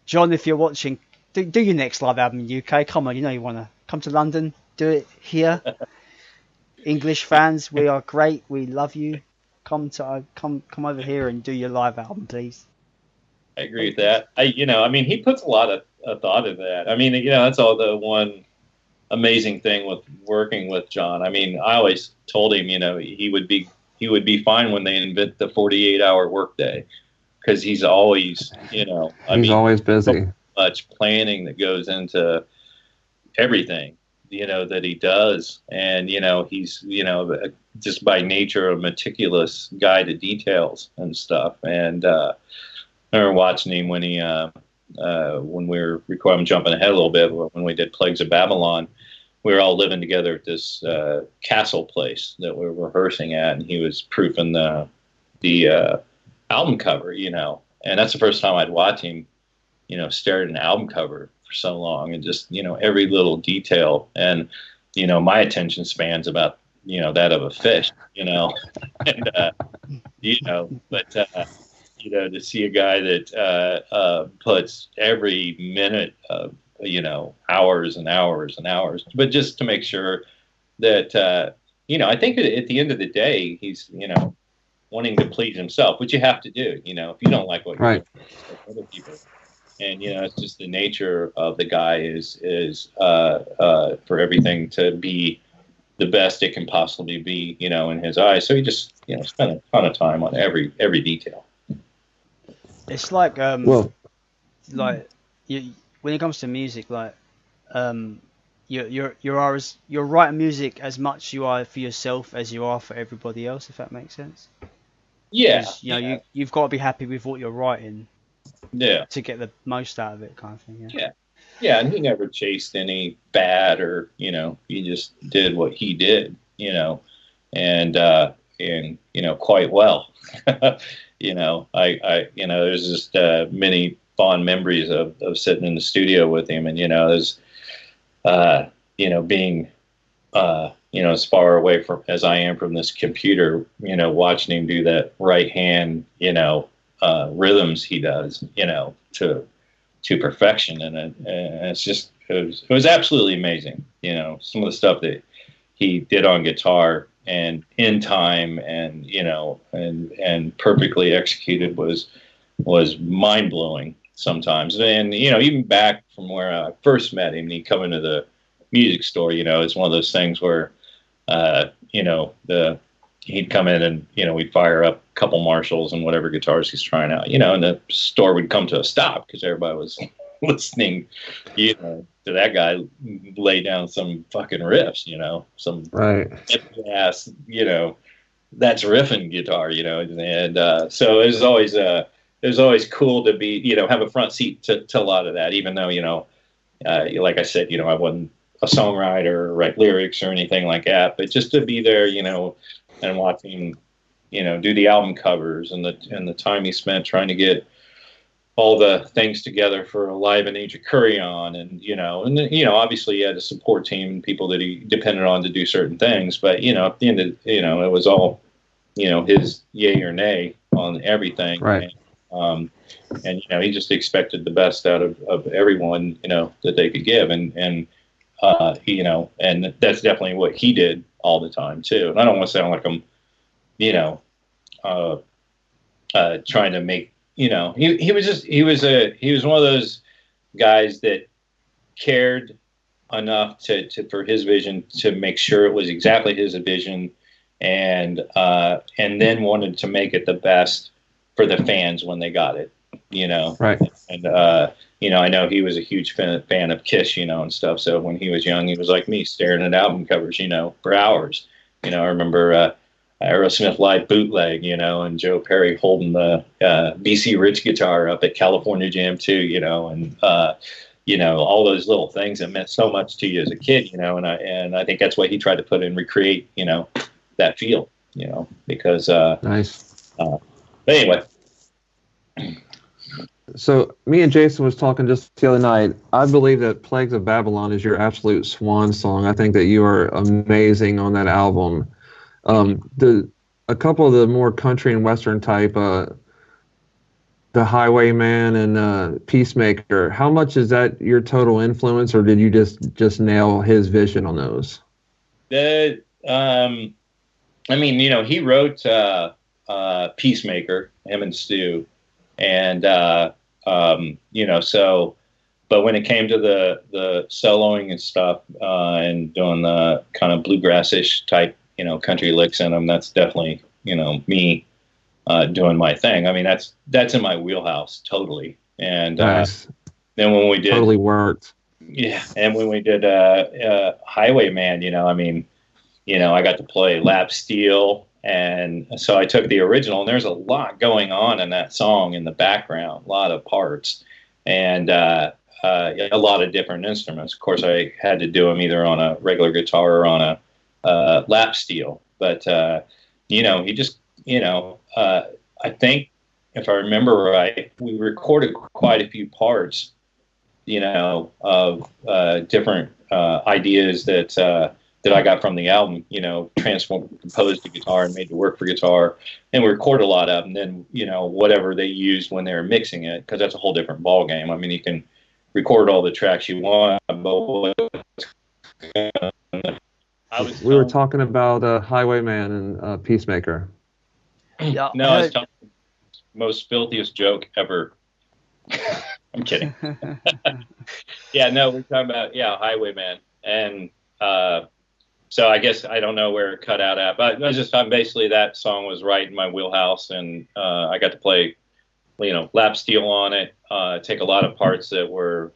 John, if you're watching, do your next live album in UK. Come on, you want to come to London, do it here. English fans, we are great. We love you. Come over here and do your live album, please. I agree with that. He puts a lot of thought into that. That's all the one amazing thing with working with John. I always told him, he would be fine when they invent the 48-hour workday, because he's always, he's always busy. So much planning that goes into everything, that he does. And, he's, just by nature a meticulous guy to details and stuff. And I remember watching him when he, when we were recording, I'm jumping ahead a little bit, when we did Plagues of Babylon, we were all living together at this castle place that we were rehearsing at, and he was proofing the album cover, and that's the first time I'd watch him, stare at an album cover for so long, and just, every little detail. And, my attention span's about, that of a fish, and, but, to see a guy that puts every minute of hours and hours and hours, but just to make sure that, I think at the end of the day, he's, wanting to please himself, which you have to do, if you don't like what you're doing, other people. And, it's just the nature of the guy is for everything to be the best it can possibly be, in his eyes. So he just, spent a ton of time on every detail. It's like, Well, like when it comes to music, like, you're writing music as much you are for yourself as you are for everybody else, if that makes sense. Yeah. You've got to be happy with what you're writing. Yeah. To get the most out of it, kind of thing. Yeah. Yeah, and he never chased any bad or, he just did what he did, and quite well. There's just many fond memories of sitting in the studio with him, and, there's, being, as far away from as I am from this computer, watching him do that right hand, rhythms he does, to perfection. And it's just, it was absolutely amazing. Some of the stuff that he did on guitar and in time and, and perfectly executed was mind blowing sometimes. And, even back from where I first met him, he'd come into the music store, it's one of those things where, he'd come in and, we'd fire up a couple Marshalls and whatever guitars he's trying out, and the store would come to a stop because everybody was listening, to that guy lay down some fucking riffs, some right ass, that's riffing guitar, and so it was always cool to be, have a front seat to a lot of that, even though, like I said, I wasn't a songwriter or write lyrics or anything like that, but just to be there, and watching, do the album covers and the time he spent trying to get all the things together for Live in Ancient Kourion, and obviously he had a support team and people that he depended on to do certain things, but at the end of, it was all, his yay or nay on everything, right? And he just expected the best out of everyone, that they could give, and and that's definitely what he did all the time too. And I don't want to sound like I'm, trying to make, he was one of those guys that cared enough to for his vision to make sure it was exactly his vision, and then wanted to make it the best for the fans when they got it, right. And I know he was a huge fan of Kiss, and stuff. So when he was young, he was like me, staring at album covers, for hours. I remember Aerosmith Live Bootleg, and Joe Perry holding the BC Rich guitar up at California Jam 2, and all those little things that meant so much to you as a kid, and I think that's what he tried to put in, recreate, that feel, because nice. But anyway. So me and Jason was talking just the other night. I believe that Plagues of Babylon is your absolute swan song. I think that you are amazing on that album. A couple of the more country and western type, The Highwayman and Peacemaker, how much is that your total influence, or did you just nail his vision on those? He wrote Peacemaker, him and Stu. And, but when it came to the soloing and stuff, and doing the kind of bluegrass-ish type, country licks in them, that's definitely, me, doing my thing. I mean, that's in my wheelhouse totally. And, nice. Then when we did, totally worked. Yeah. And when we did, Highwayman, I got to play lap steel. And so I took the original, and there's a lot going on in that song in the background, a lot of parts, and a lot of different instruments. Of course, I had to do them either on a regular guitar or on a lap steel. But, he just, I think, if I remember right, we recorded quite a few parts, of different ideas that I got from the album, transformed, composed to guitar and made to work for guitar, and we recorded a lot of them. And then, whatever they used when they were mixing it, because that's a whole different ball game. I mean, you can record all the tracks you want. But we were talking about Highwayman and Peacemaker. Yeah, no, I was telling you, most filthiest joke ever. I'm kidding. Yeah, no, we're talking about Highwayman, and so I guess I don't know where it cut out at, but I was just basically that song was right in my wheelhouse, and I got to play, lap steel on it, take a lot of parts that were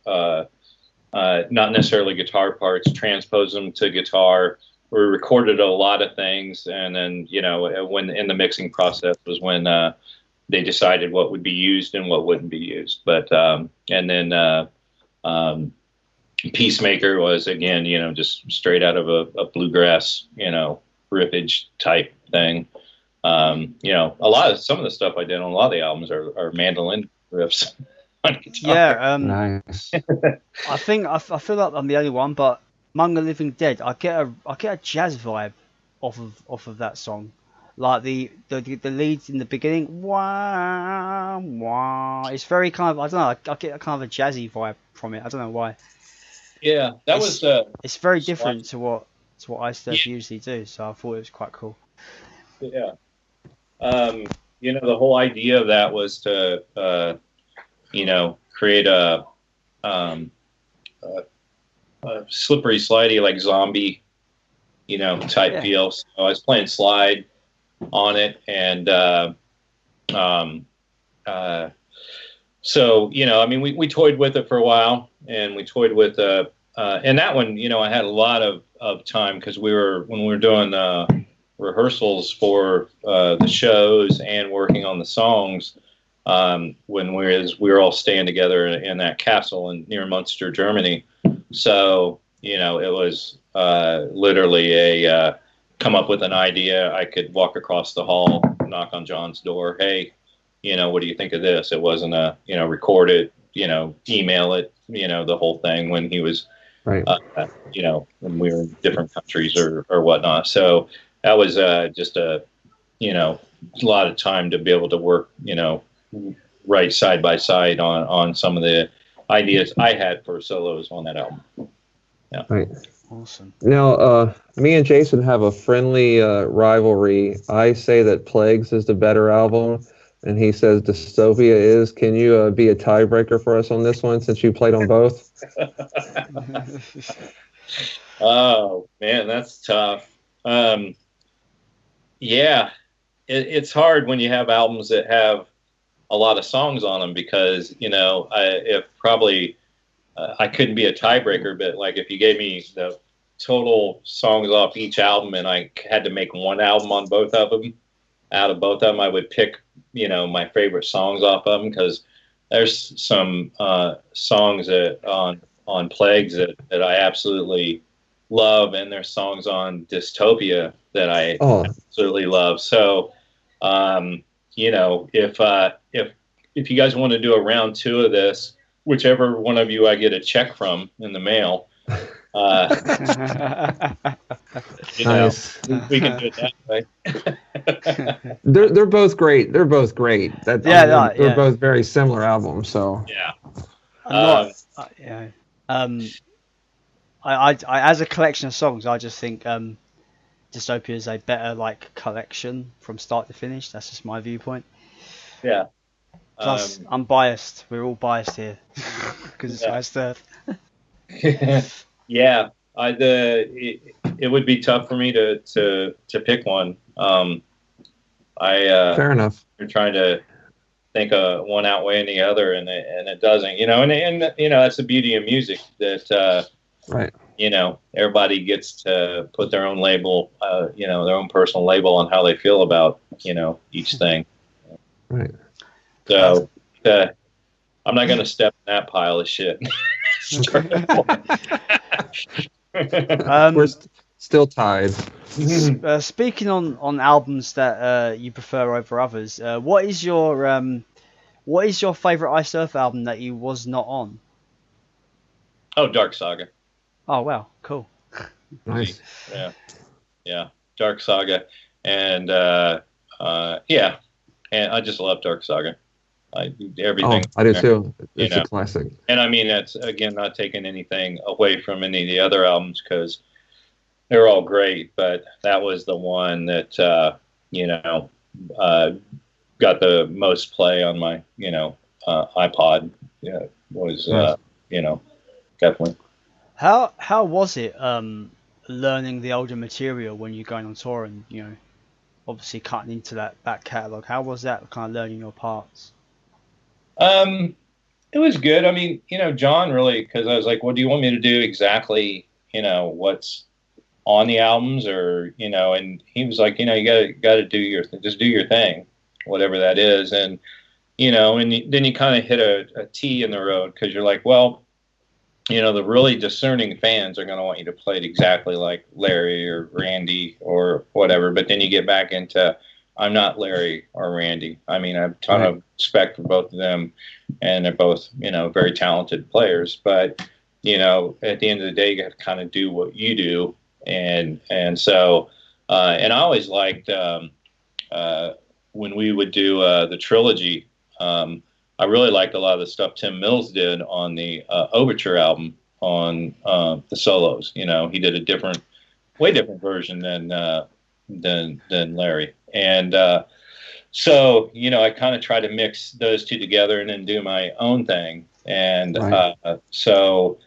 not necessarily guitar parts, transpose them to guitar. We recorded a lot of things, and then when in the mixing process was when they decided what would be used and what wouldn't be used. But and then Peacemaker was again, just straight out of a bluegrass, riffage type thing. Some of the stuff I did on a lot of the albums are mandolin riffs on guitar. Yeah, Nice. I feel like I'm the only one, but Among the Living Dead, I get a jazz vibe off of that song, like the leads in the beginning. Wah, wah. It's very kind of, I don't know, I get a kind of a jazzy vibe from it. I don't know why. Yeah, it's very different to what Ice Earth usually do. So I thought it was quite cool. Yeah. The whole idea of that was to create a slippery, slidey, like zombie, type feel. So I was playing slide on it, and so we toyed with it for a while, and we toyed with and that one, I had a lot of time because when we were doing rehearsals for the shows and working on the songs. When we were all staying together in that castle near Munster, Germany. So, it was literally a come up with an idea. I could walk across the hall, knock on John's door. Hey, what do you think of this? It wasn't record it, email it, the whole thing when he was, right. When we were in different countries or whatnot. So that was just a lot of time to be able to work, right side by side on some of the ideas I had for solos on that album. Yeah. Right. Awesome. Now, me and Jason have a friendly rivalry. I say that Plagues is the better album, and he says Dystopia is. Can you be a tiebreaker for us on this one since you played on both? Oh, man, that's tough. Yeah, it's hard when you have albums that have a lot of songs on them because, I couldn't be a tiebreaker, but like if you gave me the total songs off each album and I had to make one album on both of them, out of both of them, I would pick, my favorite songs off of them because there's some songs on Plagues that I absolutely love, and there's songs on Dystopia that I absolutely love. So, if you guys want to do a round two of this, whichever one of you I get a check from in the mail, Nice. we can do it that way. They're both great. They're both great. They're both very similar albums. So yeah. I as a collection of songs, I just think Dystopia is a better collection from start to finish. That's just my viewpoint. Yeah. Plus, I'm biased. We're all biased here because it's Ice Earth. Yeah. It would be tough for me to pick one. fair enough. You're trying to think one outweighing the other, and it doesn't. And that's the beauty of music that right. Everybody gets to put their own label, their own personal label on how they feel about each thing. Right. So I'm not going to step in that pile of shit. We're still tied. Speaking on albums that you prefer over others, what is your favorite Ice Earth album that you was not on? Oh, Dark Saga. Oh wow, cool. Nice. Yeah, Dark Saga, and and I just love Dark Saga. Everything. I do too. You It's know. a classic. And I mean, that's again not taking anything away from any of the other albums because they're all great, but that was the one that got the most play on my iPod. Yeah, was definitely. How was it learning the older material when you're going on tour and obviously cutting into that back catalogue? How was that kind of learning your parts? It was good. I mean, John really, because I was like, well, do you want me to do exactly, what's on the albums or, and he was like, you got to do just do your thing, whatever that is. And, and then you kind of hit a T in the road because you're like, well, the really discerning fans are going to want you to play it exactly like Larry or Randy or whatever. But then you get back into, I'm not Larry or Randy. I mean, I have a ton of respect for both of them, and they're both, very talented players. But, at the end of the day, you have to kind of do what you do. And so, and I always liked when we would do the trilogy. I really liked a lot of the stuff Tim Mills did on the Overture album on the solos. He did a way different version than Larry. And so, I kind of try to mix those two together and then do my own thing. And so,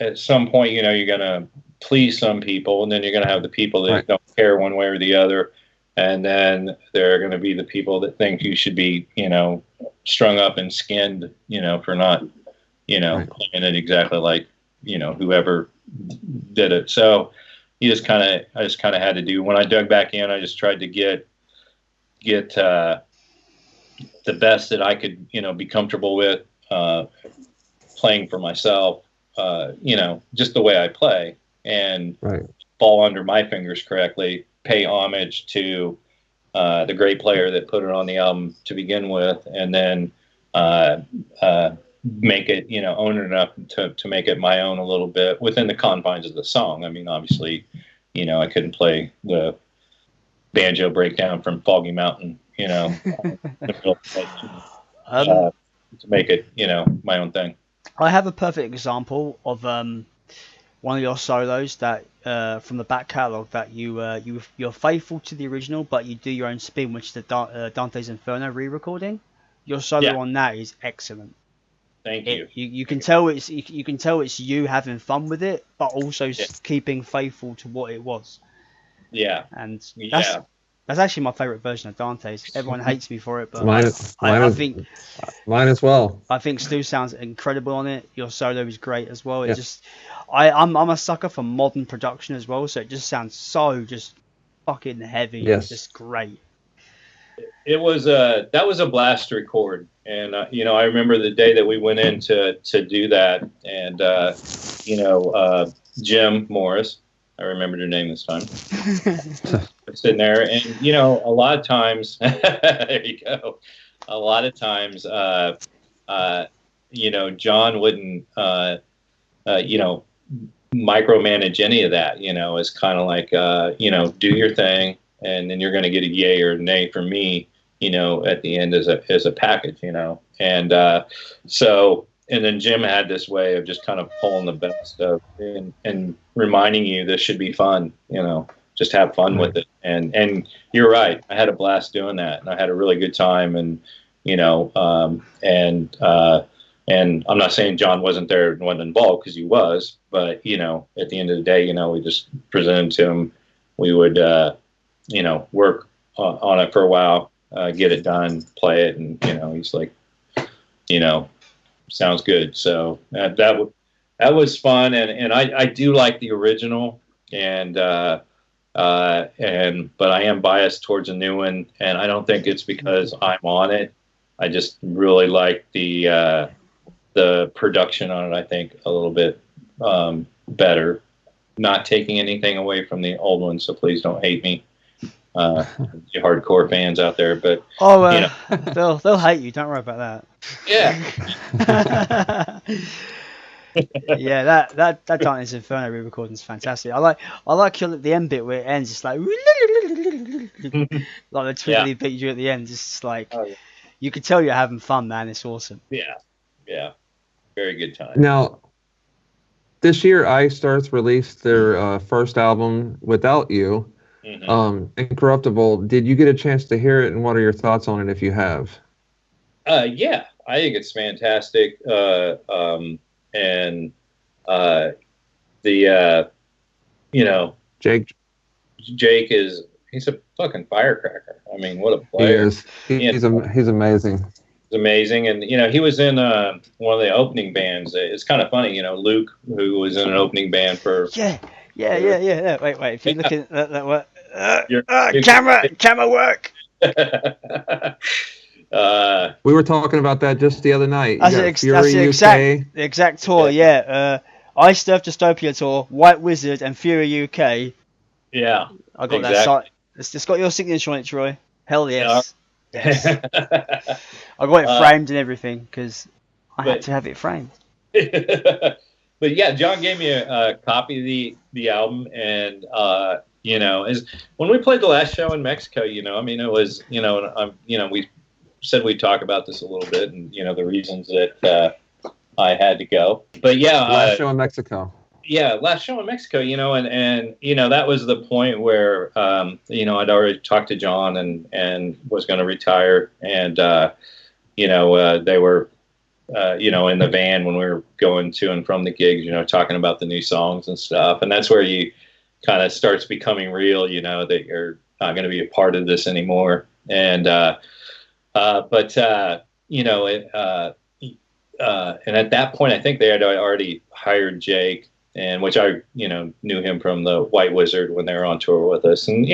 at some point, you're going to please some people, and then you're going to have the people that don't care one way or the other. And then there are going to be the people that think you should be, strung up and skinned, for not, playing it exactly like, whoever did it. So I just kind of had to do, when I dug back in, I just tried to get the best that I could, be comfortable with, playing for myself, just the way I play and fall under my fingers correctly, pay homage to the great player that put it on the album to begin with, and then make it, own it enough to make it my own a little bit within the confines of the song. I mean, obviously, I couldn't play the banjo breakdown from Foggy Mountain, to make it, my own thing. I have a perfect example of one of your solos that from the back catalogue that you're faithful to the original, but you do your own spin, which is the Dante's Inferno re-recording. Your solo on that is excellent. Thank you. You can tell it's you having fun with it, but also keeping faithful to what it was. Yeah, and that's actually my favourite version of Dante's. Everyone hates me for it, but I think mine as well. I think Stu sounds incredible on it. Your solo is great as well. It just, I'm a sucker for modern production as well, so it just sounds so just fucking heavy. Yes. It's just great. It was that was a blast to record, and I remember the day that we went in to do that, and Jim Morris. I remembered her name this time. Sitting there, and a lot of times, there you go. A lot of times, John wouldn't, micromanage any of that. It's kind of like, do your thing, and then you're going to get a yay or nay from me. At the end as a package. And so. And then Jim had this way of just kind of pulling the best of and reminding you this should be fun, just have fun with it. And you're right. I had a blast doing that, and I had a really good time. And, and I'm not saying John wasn't there and wasn't involved, because he was, but, at the end of the day, we just presented to him. We would, work on it for a while, get it done, play it. And, he's like, sounds good. So that was fun, and I do like the original, but I am biased towards a new one, and I don't think it's because I'm on it. I just really like the production on it. I think a little bit better. Not taking anything away from the old one, so please don't hate me, you hardcore fans out there. But they'll hate you. Don't worry about that. Yeah. Yeah, that Dante's Inferno re-recording is fantastic. I like the end bit where it ends. It's like the twiddly beat you at the end. It's just like, Oh, yeah. you can tell you're having fun, man. It's awesome. Yeah. Very good time. Now, this year, Iced Earth released their first album without you, Incorruptible. Did you get a chance to hear it, and what are your thoughts on it if you have? Yeah, I think it's fantastic. Jake he's a fucking firecracker. I mean, what a player. He is. He's amazing. It's amazing. And, he was in one of the opening bands. It's kind of funny, Luke, who was in an opening band for... Yeah. Wait. If you're looking at that, what? Camera work! We were talking about that just the other night. That's the exact tour, yeah. Iced Earth Dystopia tour, White Wizard, and Fury UK. Yeah. I got that site. It's got your signature on it, Troy. Hell yes. Yes. I got it framed and everything because I had to have it framed. But yeah, John gave me a copy of the album, and when we played the last show in Mexico, it was, we said we'd talk about this a little bit, and the reasons that I had to go. But yeah, last show in Mexico. Yeah, last show in Mexico, and that was the point where I'd already talked to John and was going to retire, and they were in the van when we were going to and from the gigs, talking about the new songs and stuff, and that's where you kind of starts becoming real, that you're not going to be a part of this anymore, and and at that point, I think they had already hired Jake. And which I, knew him from the White Wizard when they were on tour with us, and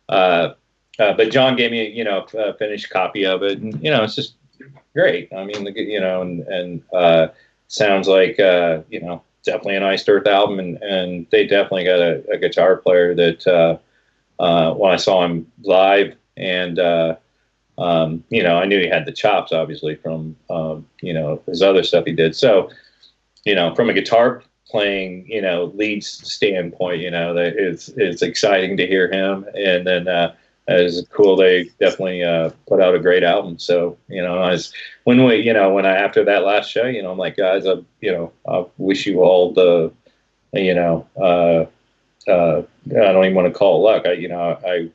but John gave me, a finished copy of it, and it's just great. I mean, sounds like definitely an Iced Earth album, and they definitely got a guitar player that when I saw him live, and I knew he had the chops, obviously from his other stuff he did. So from a guitar playing, lead standpoint, that it's exciting to hear him, and then it's cool. They definitely put out a great album. So after that last show, I'm like, guys, I wish you all the, I don't even want to call it luck. I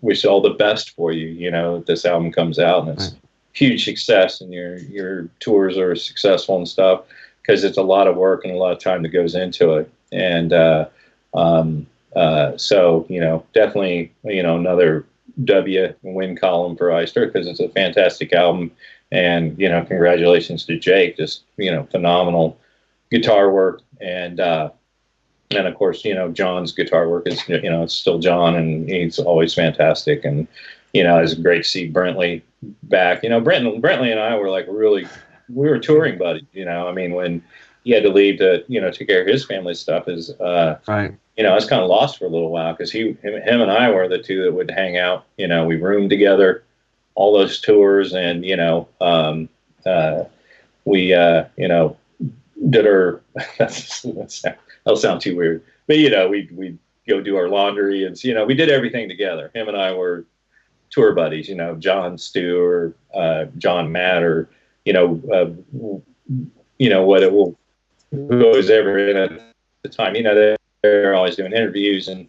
wish all the best for you. If this album comes out and it's huge success, and your tours are successful and stuff. Because it's a lot of work and a lot of time that goes into it, and so definitely another win column for Iced Earth, because it's a fantastic album, and congratulations to Jake, just phenomenal guitar work, and of course John's guitar work is it's still John, and he's always fantastic, and it's great to see Brentley back. Brentley and I were like we were touring buddies, when he had to leave to, take care of his family stuff is, right. I was kind of lost for a little while, because him and I were the two that would hang out, we roomed together, all those tours, and, we, did our, that'll sound too weird, but, we'd go do our laundry, and, we did everything together. Him and I were tour buddies, John Stu, or John Matt, or, what it will, who was ever in at the time, they're always doing interviews and,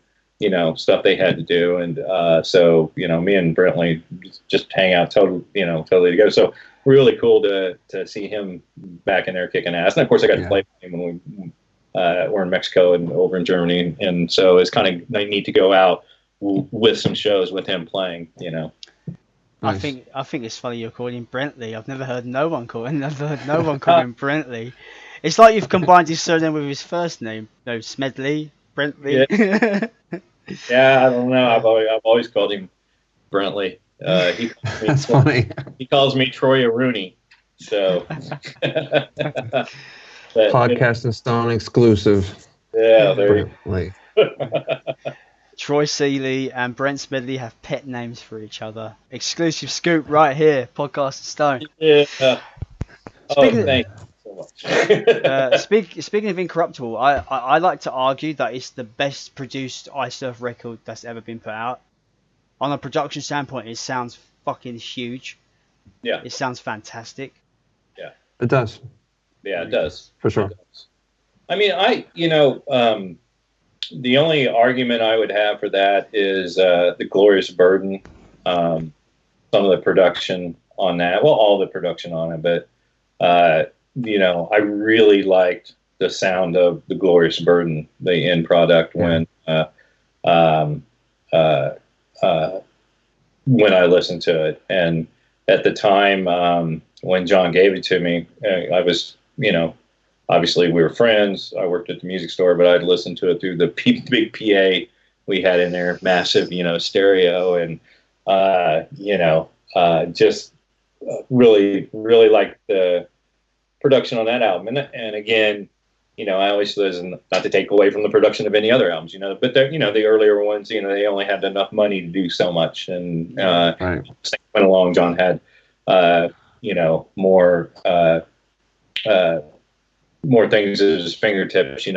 stuff they had to do. And, so, me and Brentley just hang out totally together. So really cool to see him back in there kicking ass. And of course I got to play with him when we were in Mexico and over in Germany. And so it's kind of neat to go out with some shows with him playing, Nice. I think it's funny you're calling him Brentley. I've never heard no one call him Brentley. It's like you've combined his surname with his first name. No, Smedley, Brentley. Yeah, I don't know. I've always called him Brentley. That's funny. He calls me Troy Rooney. So Podcast and Stone exclusive. Yeah, there you Troy Seele and Brent Smedley have pet names for each other. Exclusive scoop right here, Podcast and Stone. Yeah. Thank you so much. Speaking of Incorruptible, I like to argue that it's the best produced Iced Earth record that's ever been put out. on a production standpoint, it sounds fucking huge. Yeah. It sounds fantastic. Yeah. It does. Yeah, it does. For sure. I mean, the only argument I would have for that is the Glorious Burden. Some of the production on that, well, all the production on it, but I really liked the sound of the Glorious Burden, the end product, when I listened to it. And at the time when John gave it to me, I was, obviously we were friends. I worked at the music store, but I'd listened to it through the big PA we had in there, massive, stereo, and just really, really liked the production on that album. And again, I always listen, not to take away from the production of any other albums, but the earlier ones, they only had enough money to do so much. And as things went along, John had, more things at his fingertips, to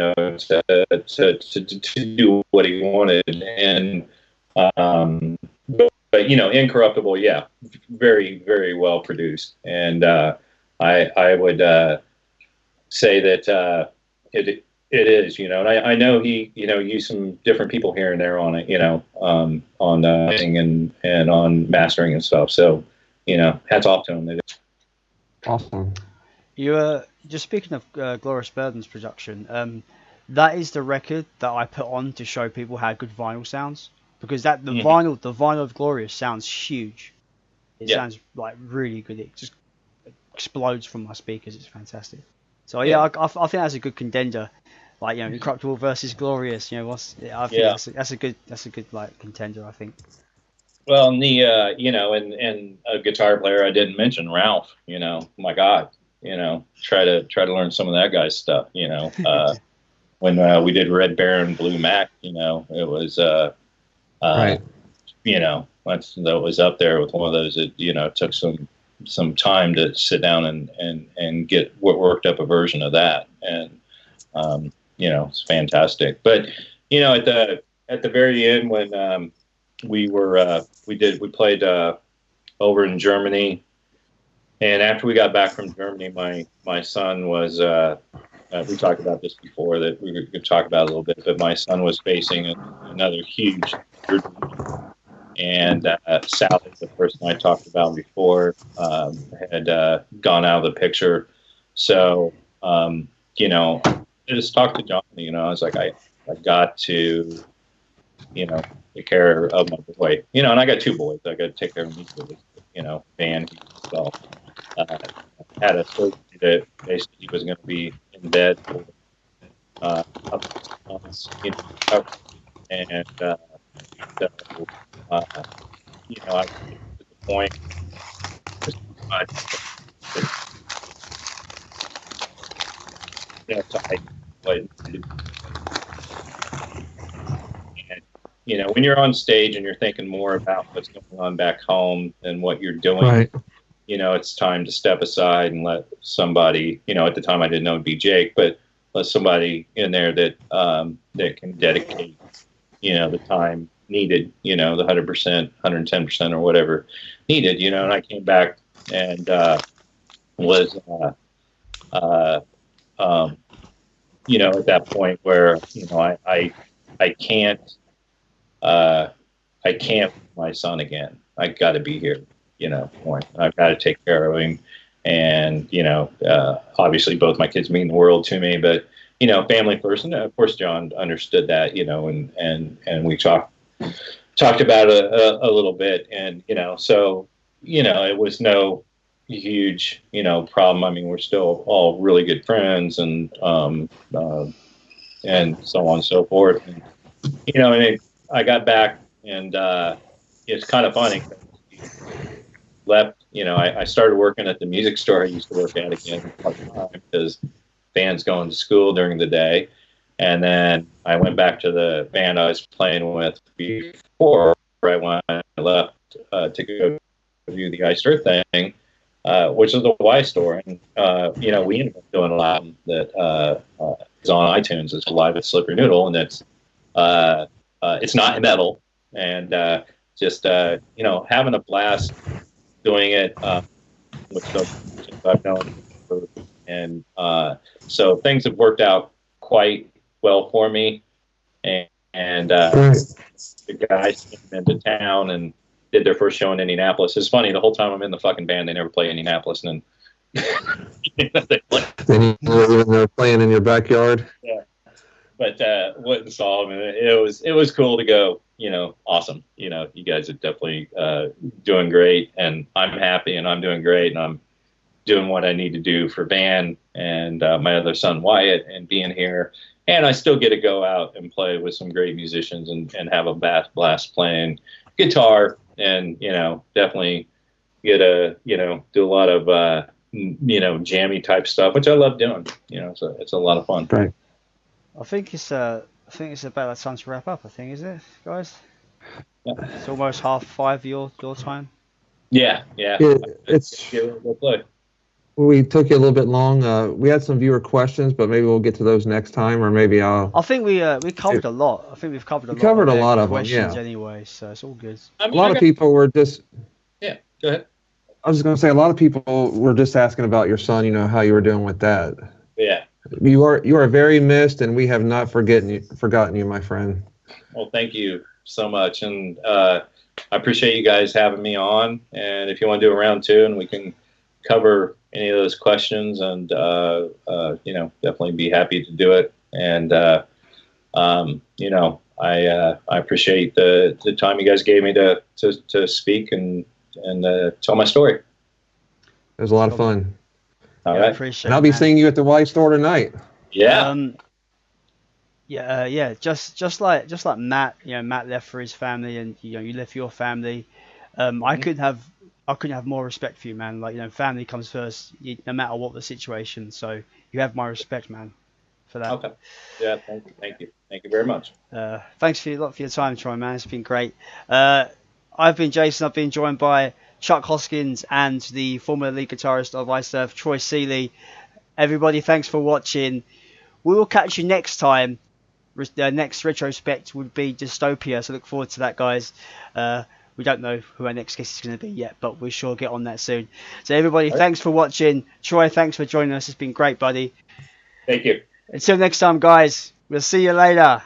do what he wanted. And, but Incorruptible, yeah, very, very well produced. And I would say that it is, and I know he, used some different people here and there on it, on mixing and on mastering and stuff. So, hats off to him. Awesome. You just speaking of Glorious Burden's production, that is the record that I put on to show people how good vinyl sounds, because the vinyl of Glorious sounds huge. It sounds like really good. It just explodes from my speakers. It's fantastic. So I think that's a good contender. Like, Incorruptible versus Glorious. I think that's a good like contender, I think. Well, and the and a guitar player I didn't mention, Ralph. My God. Try to learn some of that guy's stuff. When we did Red Baron, Blue Mac, it was right. That was up there with one of those that took some time to sit down and get worked up a version of that, and it's fantastic. But at the very end, when we played over in Germany. And after we got back from Germany, my son was, we talked about this before, that we could talk about it a little bit, but my son was facing another huge surgery. And Sally, the person I talked about before, had gone out of the picture. So, I just talked to John, I was like, I got to, take care of my boy, and I got two boys. I got to take care of these boys, Van, himself. Had a surgery that basically he was going to be in bed for a couple of months, and so, I was at the point when you're on stage and you're thinking more about what's going on back home than what you're doing. Right. It's time to step aside and let somebody, at the time I didn't know it'd be Jake, but let somebody in there that can dedicate, the time needed, the 100%, 110% or whatever needed, and I came back and was, at that point where, I can't with my son again. I got to be here. I've got to take care of him, and obviously both my kids mean the world to me, but family first. And of course, John understood that, and we talked about it a little bit, and so it was no huge problem. I mean, we're still all really good friends, and so on and so forth. And, and I got back, and it's kind of funny. Left, I started working at the music store I used to work at again part-time because Van's going to school during the day. And then I went back to the band I was playing with before I left to go do the Iced Earth thing, which is the Y store. And, we ended up doing a album that is on iTunes. It's Live at Slippery Noodle, and it's not metal. And just having a blast doing it with the I've known, and so things have worked out quite well for me. And the guys came into town and did their first show in Indianapolis. It's funny, the whole time I'm in the fucking band, they never play Indianapolis, and then Then they're playing in your backyard. Yeah, but went and saw them, and it was cool to go. Awesome. You guys are definitely doing great, and I'm happy, and I'm doing great, and I'm doing what I need to do for Van and my other son Wyatt, and being here. And I still get to go out and play with some great musicians and have a blast playing guitar, and definitely get to do a lot of jammy type stuff, which I love doing. So it's a lot of fun. Right. I think it's about that time to wrap up. I think, is it, guys? Yeah. It's almost 5:30 your time. Yeah. It's We'll play. we took you a little bit long. We had some viewer questions, but maybe we'll get to those next time, or maybe I'll. I think we covered a lot. I think we've covered a lot. Covered of a lot of them, questions yeah. anyway, so it's all good. I mean, A lot of people were just. Yeah, go ahead. I was just going to say, a lot of people were just asking about your son. How you were doing with that. Yeah. You are very missed, and we have not forgotten you, my friend. Well, thank you so much, and I appreciate you guys having me on. And if you want to do a round two, and we can cover any of those questions, and definitely be happy to do it. And I appreciate the time you guys gave me to speak and tell my story. It was a lot of fun. All I right. appreciate. And I'll be man. seeing you at the Y store tonight. Yeah. Just like Matt, Matt left for his family, and you left for your family. I couldn't have more respect for you, man. Like, family comes first, no matter what the situation. So you have my respect, man, for that. Okay. Yeah. Thank you very much. Thanks a lot for your time, Troy, man. It's been great. I've been Jason. I've been joined by Chuck Hoskins and the former lead guitarist of Ice Earth, Troy Seele. Everybody, thanks for watching. We will catch you next time. The next retrospect would be Dystopia, so look forward to that, guys. We don't know who our next guest is going to be yet, but we sure get on that soon. So everybody, thanks for watching. Troy, thanks for joining us. It's been great, buddy. Thank you. Until next time, guys. We'll see you later.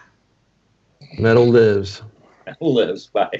Metal lives. Liz. Bye.